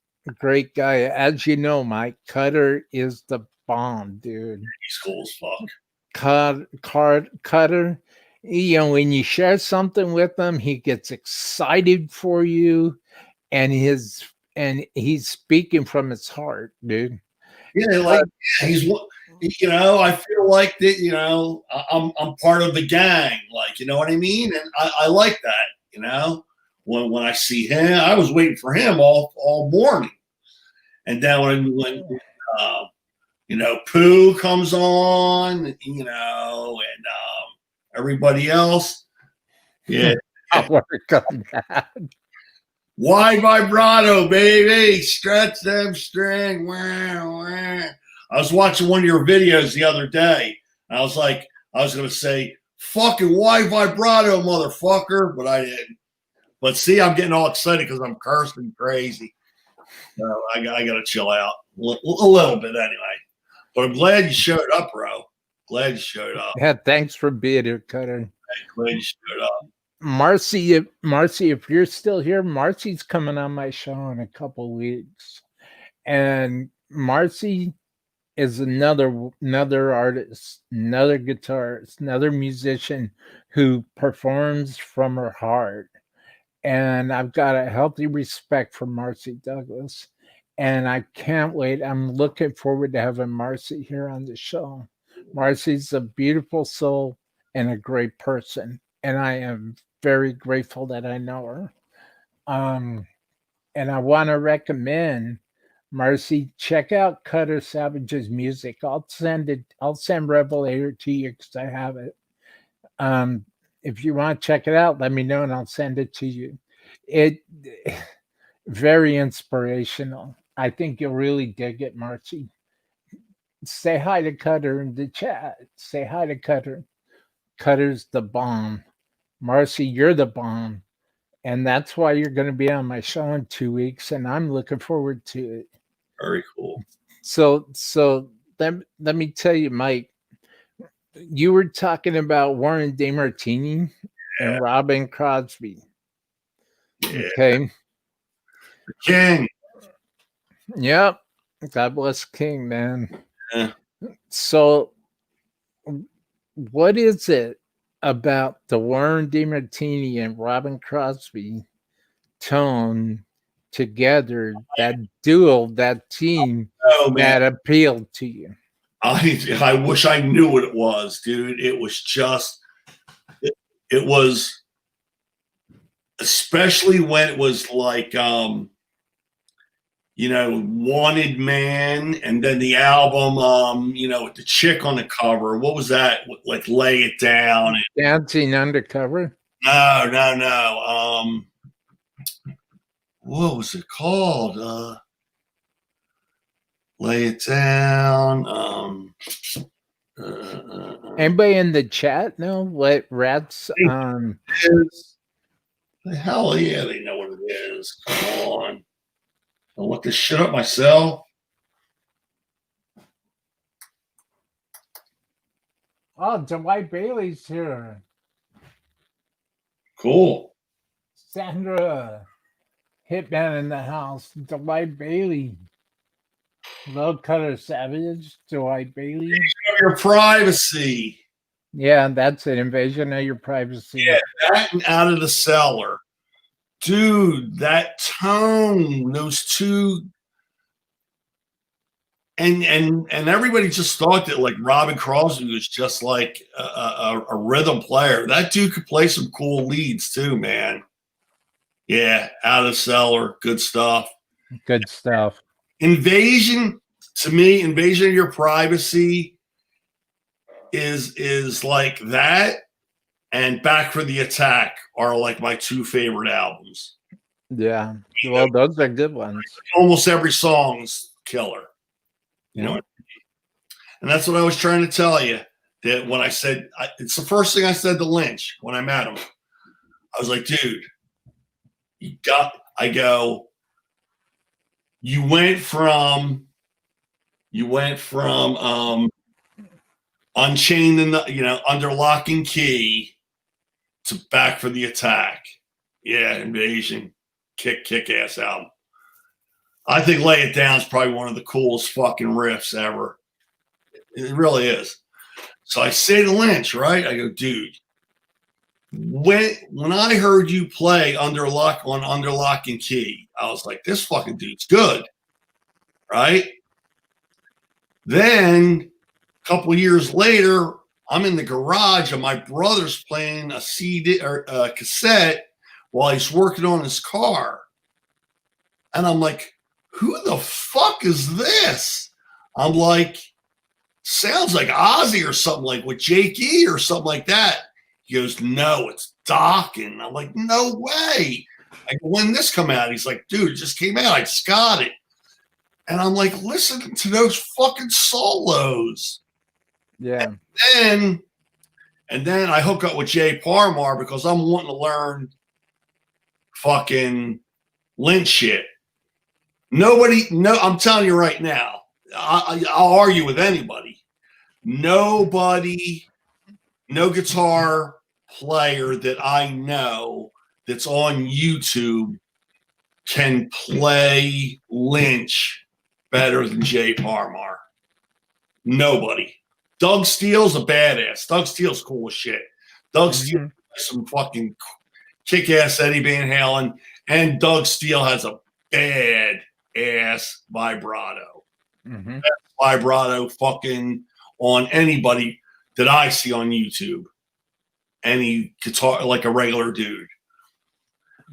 As you know, Mike, Cutter is the bomb, dude. He's cool as fuck. Cutter, when you share something with him, he gets excited for you, and he's speaking from his heart, dude. Yeah, he's, I feel like that, I'm part of the gang, like, you know what I mean? And I like that, when I see him. I was waiting for him all morning. And then when Pooh comes on, and everybody else. Yeah. I'll work on that. Wide vibrato, baby. Stretch them string. Wah, wah. I was watching one of your videos the other day. And I was going to say, fucking wide vibrato, motherfucker. But I didn't. But see, I'm getting all excited because I'm cursing crazy. So I got to chill out a little bit anyway. But I'm glad you showed up, bro. Glad you showed up. Yeah, thanks for being here, Cutter. Glad you showed up. Marcy, if you're still here, Marcy's coming on my show in a couple weeks. And Marcy is another artist, another guitarist, another musician who performs from her heart. And I've got a healthy respect for Marcy Douglas. And I can't wait. I'm looking forward to having Marcy here on the show. Marcy's a beautiful soul and a great person. And I am very grateful that I know her. And I want to recommend, Marcy, check out Cutter Savage's music. I'll send Revelator to you because I have it. If you want to check it out, let me know and I'll send it to you. It very inspirational. I think you'll really dig it, Marcy. Say hi to Cutter in the chat. Say hi to Cutter. Cutter's the bomb. Marcy, you're the bomb. And that's why you're going to be on my show in 2 weeks, and I'm looking forward to it. Very cool. So let me tell you, Mike, you were talking about Warren DeMartini and Robin Crosby. Yeah. Okay. The king. Yep. God bless King, man. Yeah. So what is it about the Warren DeMartini and Robin Crosby tone together, that duo, that team, that appealed to you? I wish I knew what it was, dude. It was just, it was, especially when it was like, Wanted Man, and then the album, with the chick on the cover. What was that? Like Lay It Down. Dancing Undercover? No. What was it called? Lay It Down. Anybody in the chat know what Rats the hell yeah, they know what it is. Come on. I'll look this shit up myself. Oh, Dwight Bailey's here. Cool. Sandra, Hitman in the house. Dwight Bailey. Low Cutter Savage. Dwight Bailey. Invasion of your privacy. Yeah, that's an invasion of your privacy. Yeah, that and Out of the Cellar. Dude, that tone, those two, and everybody just thought that like Robin Crosby was just like a rhythm player. That dude could play some cool leads too, man. Yeah, Out of Cellar, good stuff. Good stuff. Invasion, to me, Invasion of Your Privacy is like that, and Back for the Attack are like my two favorite albums. Yeah. Well, those are good ones. Almost every song's killer. You know, and that's what I was trying to tell you. That when I said, it's the first thing I said to Lynch when I met him. I was like, dude, I go, you went from Unchained and Under Lock and Key to Back for the Attack. Yeah, Invasion, kick ass album. I think Lay It Down is probably one of the coolest fucking riffs ever. It really is. So I say to Lynch, right? I go, dude, when I heard you play Under Lock and Key, I was like, this fucking dude's good, right? Then a couple years later, I'm in the garage and my brother's playing a CD or a cassette while he's working on his car. And I'm like, who the fuck is this? I'm like, sounds like Ozzy or something, like with Jake E or something like that. He goes, no, it's Doc. And I'm like, no way. I go, when did this come out? He's like, dude, it just came out. I just got it. And I'm like, listen to those fucking solos. Yeah. And then I hook up with Jay Parmar because I'm wanting to learn fucking Lynch shit. I'm telling you right now, I'll argue with anybody. Nobody, no guitar player that I know that's on YouTube can play Lynch better than Jay Parmar. Nobody. Doug Steele's a badass. Doug Steele's cool as shit. Doug Steele has some fucking kick-ass Eddie Van Halen, and Doug Steele has a bad-ass vibrato. Mm-hmm. Vibrato fucking on anybody that I see on YouTube. Any guitar, like a regular dude.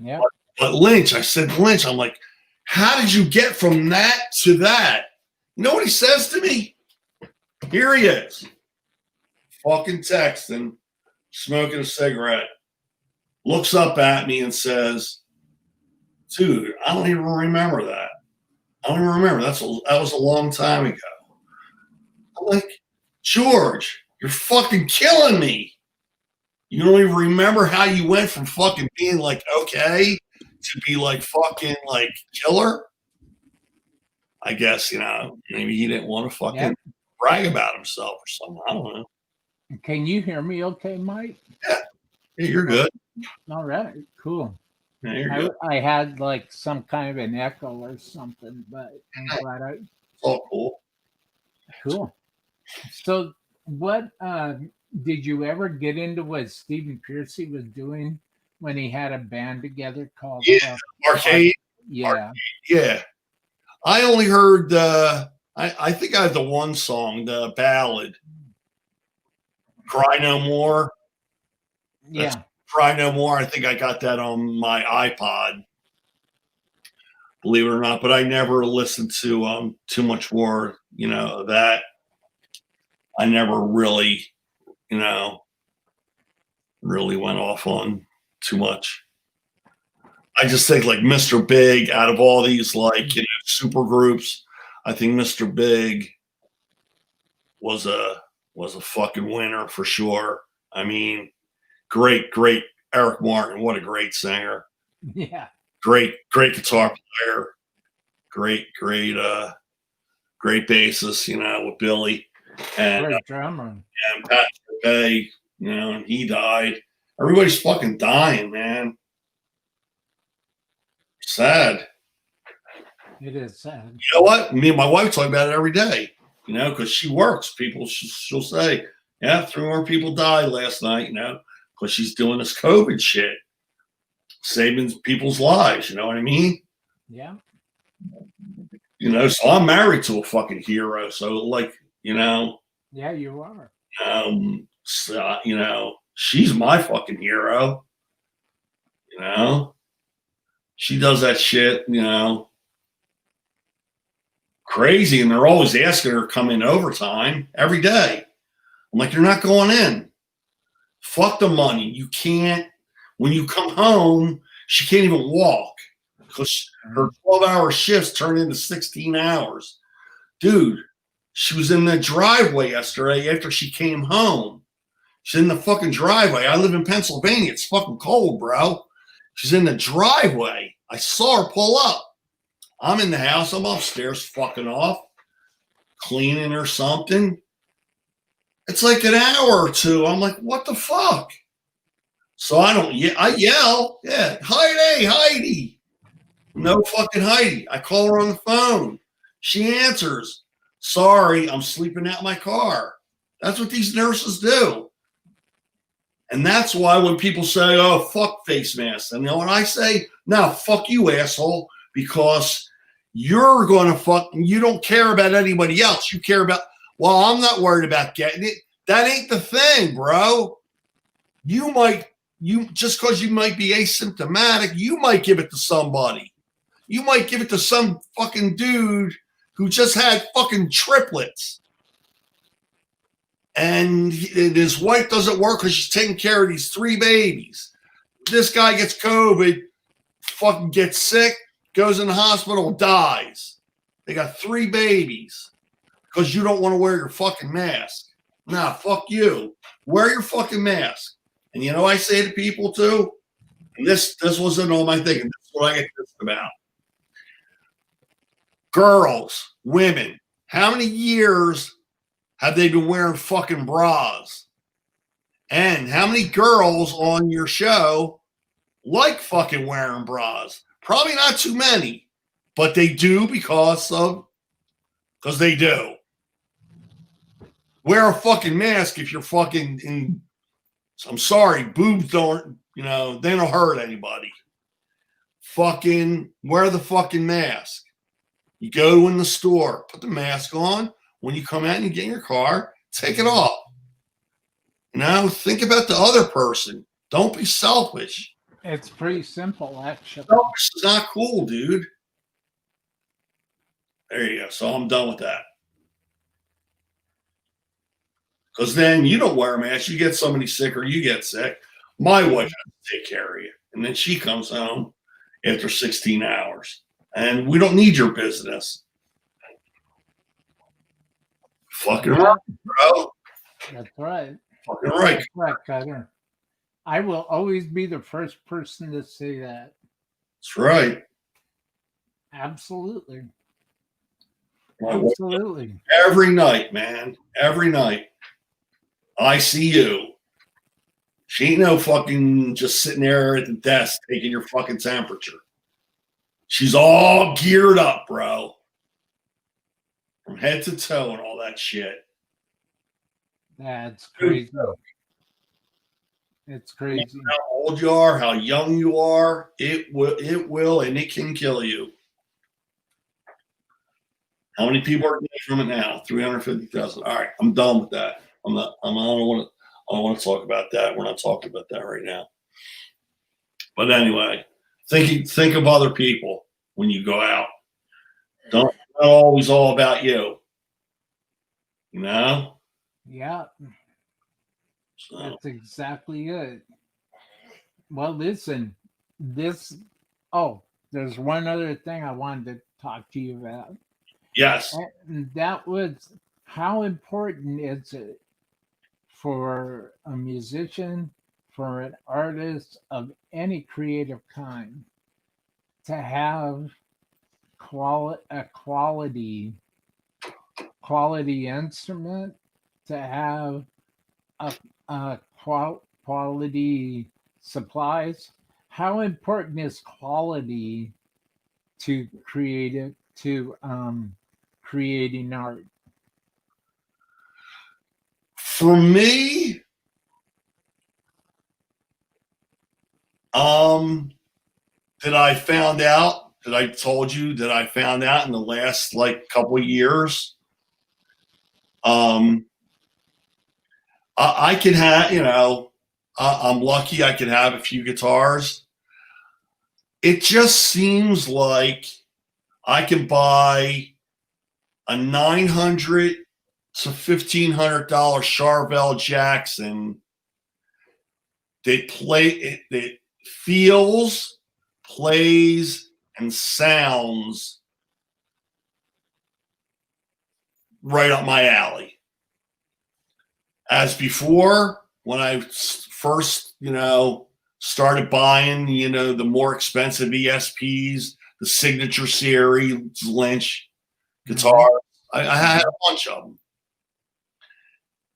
Yeah. But Lynch, I said to Lynch, I'm like, how did you get from that to that? You know what he says to me? Here he is. Fucking texting, smoking a cigarette. Looks up at me and says, dude, I don't even remember that. I don't even remember. That was a long time ago. I'm like, George, you're fucking killing me. You don't even remember how you went from fucking being like okay to be like fucking like killer? I guess, maybe he didn't want to fucking brag about himself or something. I don't know. Can you hear me okay, Mike? Yeah, you're good. All right, cool. Yeah, you're good. I had like some kind of an echo or something, but I'm glad It's all cool. Cool. So what did you ever get into what Stephen Pearcy was doing when he had a band together called Arcade? Yeah. Arcade, yeah. I only heard I think I had the one song, the ballad. Cry No More. Yeah. Cry No More. I think I got that on my iPod. Believe it or not, but I never listened to too much more, that. I never really, really went off on too much. I just think like Mr. Big, out of all these like super groups, I think Mr. Big was a fucking winner for sure. I mean, great Eric Martin, what a great singer. Yeah. Great guitar player. Great bassist, with Billy. And great drummer. And Patrick Bay, he died. Everybody's fucking dying, man. Sad. It is sad. You know what? Me and my wife talk about it every day, because she works. She'll say, yeah, 3 more people died last night, because she's doing this COVID shit, saving people's lives. You know what I mean? Yeah. So I'm married to a fucking hero. So like, yeah, you are. She's my fucking hero. She does that shit, crazy. And they're always asking her to come in overtime every day. I'm like, you're not going in. Fuck the money. You can't. When you come home, she can't even walk because her 12-hour shifts turn into 16 hours. Dude, she was in the driveway yesterday after she came home. She's in the fucking driveway. I live in Pennsylvania. It's fucking cold, bro. She's in the driveway. I saw her pull up. I'm in the house. I'm upstairs fucking off, cleaning or something. It's like an hour or two. I'm like, what the fuck? So I yell, yeah, Heidi. No fucking Heidi. I call her on the phone. She answers, sorry, I'm sleeping out my car. That's what these nurses do. And that's why when people say, oh, fuck face masks, and when I say, no, fuck you, asshole, because you're going to fuck, you don't care about anybody else. You care about, well, I'm not worried about getting it. That ain't the thing, bro. Just because you might be asymptomatic, you might give it to somebody. You might give it to some fucking dude who just had fucking triplets. And his wife doesn't work because she's taking care of these 3 babies. This guy gets COVID, fucking gets sick, goes in the hospital, dies. They got 3 babies because you don't want to wear your fucking mask. Nah, fuck you. Wear your fucking mask. And you know I say to people too, and this wasn't all my thinking. This is what I get pissed about. Girls, women, how many years have they been wearing fucking bras? And how many girls on your show like fucking wearing bras? Probably not too many, but they do because they do. Wear a fucking mask if you're fucking in. I'm sorry, boobs don't, they don't hurt anybody. Fucking wear the fucking mask. You go in the store, put the mask on. When you come out and you get in your car, take it off. Think about the other person. Don't be selfish. It's pretty simple, actually. Selfish is not cool, dude. There you go. So I'm done with that. Because then you don't wear a mask, you get somebody sick or you get sick. My wife has to take care of you. And then she comes home after 16 hours. And we don't need your business. Fucking right, bro. That's right. Fucking right. Correct, Cutter. I will always be the first person to say that. That's right. Absolutely. Absolutely. Every night, man. Every night. I see you. She ain't no fucking just sitting there at the desk taking your fucking temperature. She's all geared up, bro. From head to toe and all that shit. That's crazy. It's crazy. How old you are, how young you are, it will, and it can kill you. How many people are getting from it now? 350,000. All right, I'm done with that. I don't want to talk about that. We're not talking about that right now. But anyway, think of other people when you go out. Don't always all about you. Yeah. So. That's exactly it. Well, listen, there's one other thing I wanted to talk to you about. Yes. And that was, how important is it for a musician, for an artist of any creative kind, to have a quality instrument, to have a quality supplies? How important is quality to creating art? For me, that I found out, that I told you that I found out in the last couple of years, I could have, I'm lucky I could have a few guitars. it just seems like I can buy a $900 to $1,500 Charvel Jackson that it feels, plays, and sounds right up my alley. As before, when I first, started buying, the more expensive ESPs, the Signature Series, Lynch guitar, I had a bunch of them.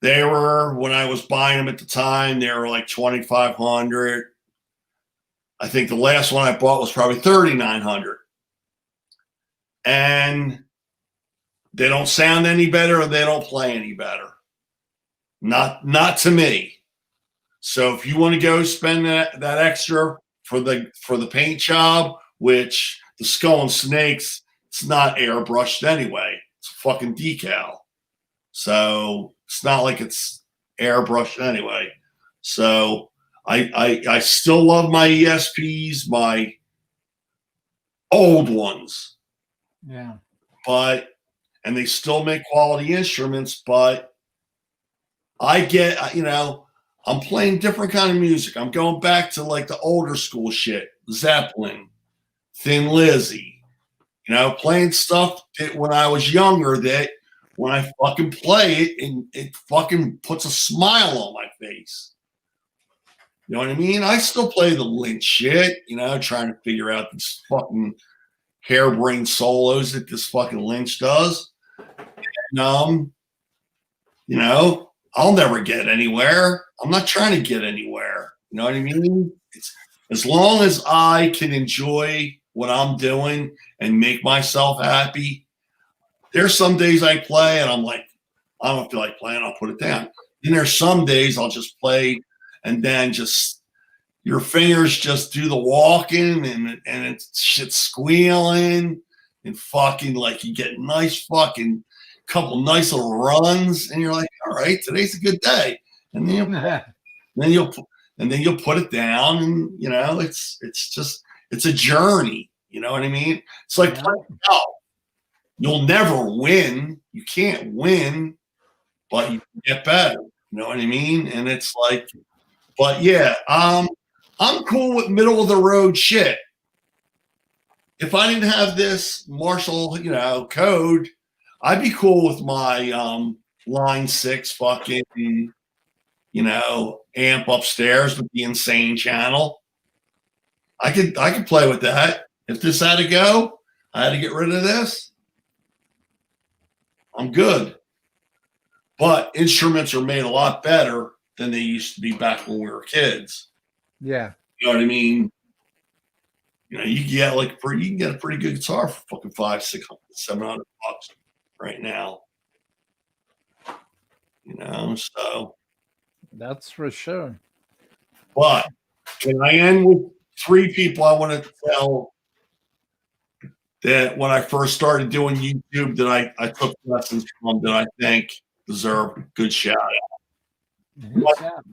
They were, when I was buying them at the time, they were like $2,500. I think the last one I bought was probably $3,900. And they don't sound any better, or they don't play any better. Not to me. So if you want to go spend that extra for the paint job, which the Skull and Snakes, it's not airbrushed anyway. It's a fucking decal. So it's not like it's airbrushed anyway. So I still love my ESPs, my old ones. Yeah. And they still make quality instruments, but I get, I'm playing different kind of music. I'm going back to like the older school shit, Zeppelin, Thin Lizzy, playing stuff that when I was younger, that when I fucking play it, and it fucking puts a smile on my face. You know what I mean? I still play the Lynch shit, trying to figure out these fucking harebrained solos that this fucking Lynch does. And, I'll never get anywhere. I'm not trying to get anywhere. You know what I mean? It's, as long as I can enjoy what I'm doing and make myself happy. There's some days I play and I'm like, I don't feel like playing, I'll put it down. Then there's some days I'll just play and then just your fingers just do the walking and it's shit squealing and fucking like you get nice fucking couple nice little runs and you're like, all right, today's a good day. And then you'll put it down and it's a journey. You know what I mean? It's like playing golf. You'll never win. You can't win, but you can get better. You know what I mean? And it's like, but yeah, I'm cool with middle of the road shit. If I didn't have this Marshall, code, I'd be cool with my line 6 fucking, amp upstairs with the insane channel. I could play with that. If this had to go, I had to get rid of this. I'm good. But instruments are made a lot better than they used to be back when we were kids. Yeah. You know what I mean? You can get you can get a pretty good guitar for fucking $500, $600, $700 right now. So that's for sure. But can I end with 3 people I want to tell that when I first started doing YouTube that I took lessons from that I think deserve a good shout out.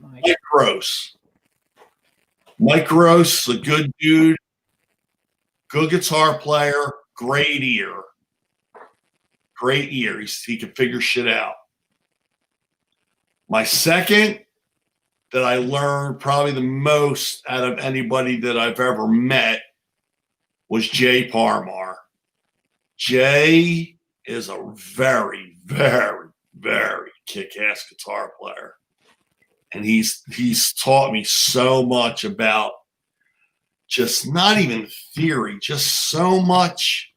Mike Gross. Mike Gross, a good dude, good guitar player, great ear. Great ear. He can figure shit out. My second that I learned probably the most out of anybody that I've ever met was Jay Parmar. Jay is a very, very, very kick-ass guitar player. And he's taught me so much about just not even theory, just so much,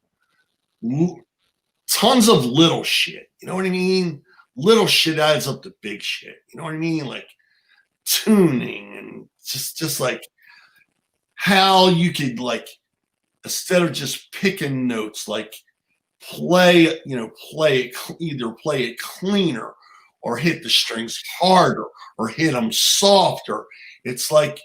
tons of little shit. You know what I mean? Little shit adds up to big shit. You know what I mean? Like tuning and just like how you could like, instead of just picking notes, like play it cleaner or hit the strings harder or hit them softer. It's like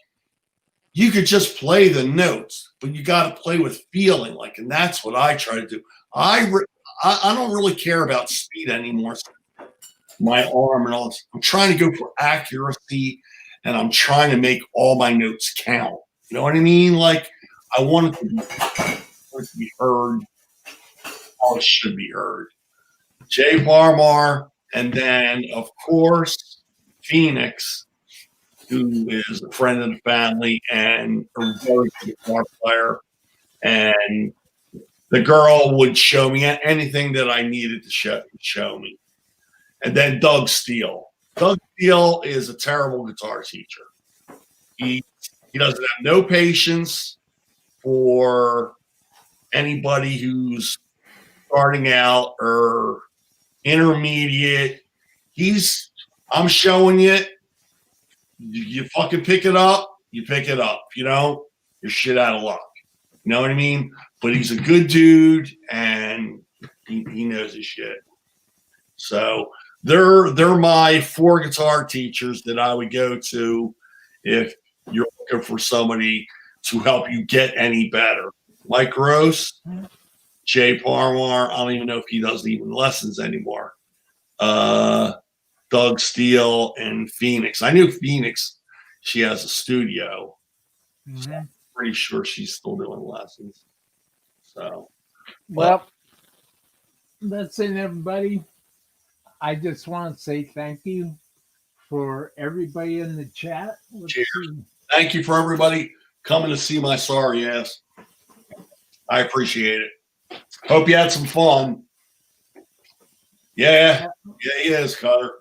you could just play the notes, but you got to play with feeling, like, and that's what I try to do. I don't really care about speed anymore. My arm and all this. I'm trying to go for accuracy, and I'm trying to make all my notes count. You know what I mean? Like I want it to be heard how it should be heard. Jay Parmar, and then, of course, Phoenix, who is a friend of the family and a very good guitar player. And the girl would show me anything that I needed to show me. And then Doug Steele. Doug Steele is a terrible guitar teacher. He doesn't have no patience for anybody who's starting out or intermediate. I'm showing you fucking pick it up, you pick it up. You know, you're shit out of luck. You know what I mean? But he's a good dude and he knows his shit. So they're my 4 guitar teachers that I would go to if you're looking for somebody to help you get any better. Mike Gross, Jay Parmar, I don't even know if he does even lessons anymore. Doug Steele and Phoenix. I knew Phoenix, she has a studio. Mm-hmm. So I'm pretty sure she's still doing lessons. So, well, that's it, everybody. I just want to say thank you for everybody in the chat. Cheers. Thank you for everybody coming to see my sorry ass. I appreciate it. Hope you had some fun. Yeah, he is, Cutter.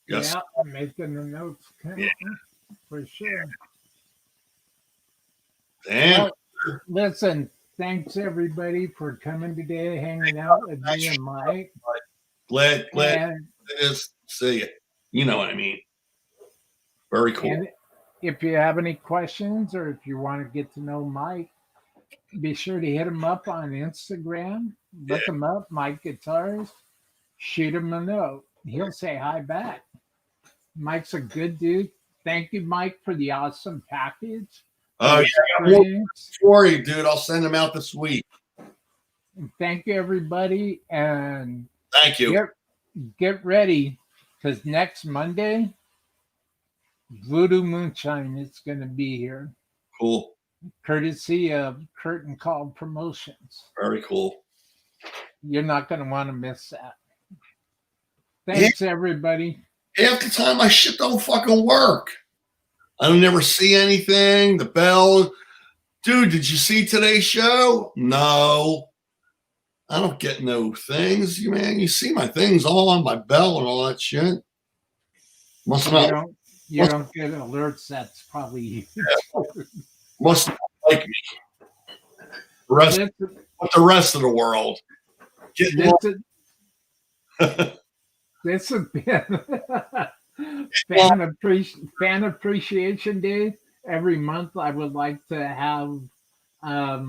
Yes. Yeah, I'm making the notes for sure. Damn. Well, listen, thanks everybody for coming today, hanging out with me and Mike. Glad to see you. You know what I mean. Very cool. And if you have any questions or if you want to get to know Mike, be sure to hit him up on Instagram. Look him up, Mike Guitars. Shoot him a note. He'll say hi back. Mike's a good dude. Thank you, Mike, for the awesome package. Oh, yeah. For you, dude. I'll send them out this week. And thank you, everybody. And thank you. Get ready, because next Monday, Voodoo Moonshine is going to be here. Cool. Courtesy of Curtain Call Promotions. Very cool. You're not going to want to miss that. Thanks, everybody. Half the time, my shit don't fucking work. I don't never see anything. The bell. Dude, did you see today's show? No. I don't get no things. Man, you see my things all on my bell and all that shit. Must not. You don't get alerts. That's probably you. Yeah. Must not like me. The rest of the world. This has been Fan Appreciation Day. Every month I would like to have a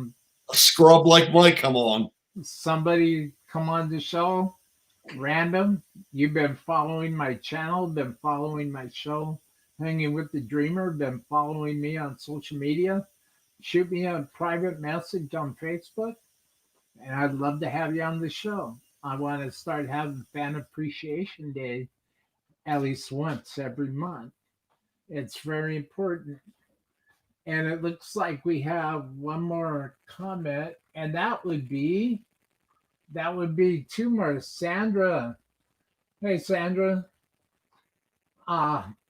scrub like Mike come on. Somebody come on the show. Random. You've been following my channel, been following my show, Hanging with the Dreamer, been following me on social media. Shoot me a private message on Facebook, and I'd love to have you on the show. I want to start having Fan Appreciation Day at least once every month. It's very important. And it looks like we have one more comment, and that would be 2 more. Sandra. Hey, Sandra.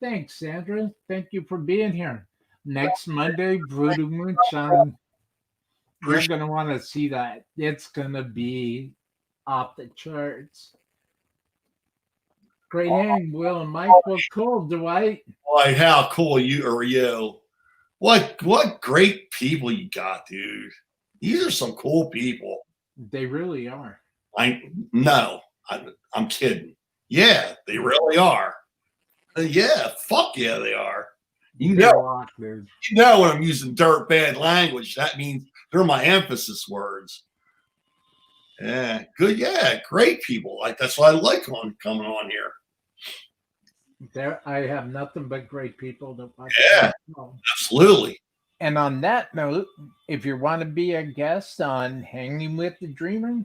Thanks, Sandra. Thank you for being here. Next Monday, Voodoo Moonshine. You're going to want to see that. It's going to be off the charts. Great name, Will and Mike. Well, cool, Dwight. Boy, how cool are you? What great people you got, dude. These are some cool people. They really are. I'm kidding. Yeah, they really are. Yeah, fuck yeah, they are. You know when I'm using dirt bad language, that means they're my emphasis words. Yeah, good. Yeah, great people. That's why I like coming on here. I have nothing but great people to watch. Yeah, absolutely. And on that note, if you want to be a guest on Hanging with the Dreamer,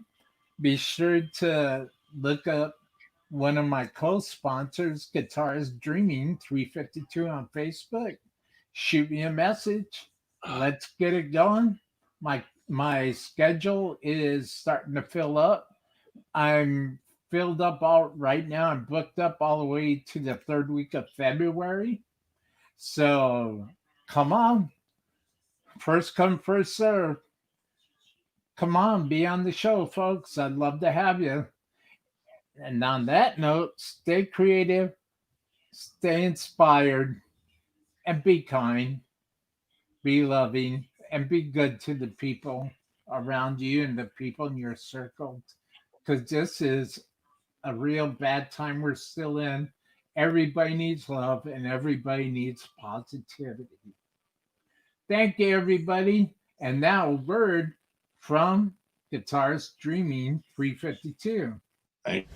be sure to look up one of my co-sponsors, Guitars Dreaming 352 on Facebook. shoot me a message. Let's get it going. My schedule is starting to fill up. I'm filled up all right now. I'm booked up all the way to the third week of February. So come on. First come, first serve. Come on, be on the show, folks. I'd love to have you. And on that note, stay creative, stay inspired, and be kind, be loving, and be good to the people around you and the people in your circle. Because this is a real bad time we're still in. Everybody needs love and everybody needs positivity. Thank you, everybody. And now, a word from Guitarist Dreaming 352. Thank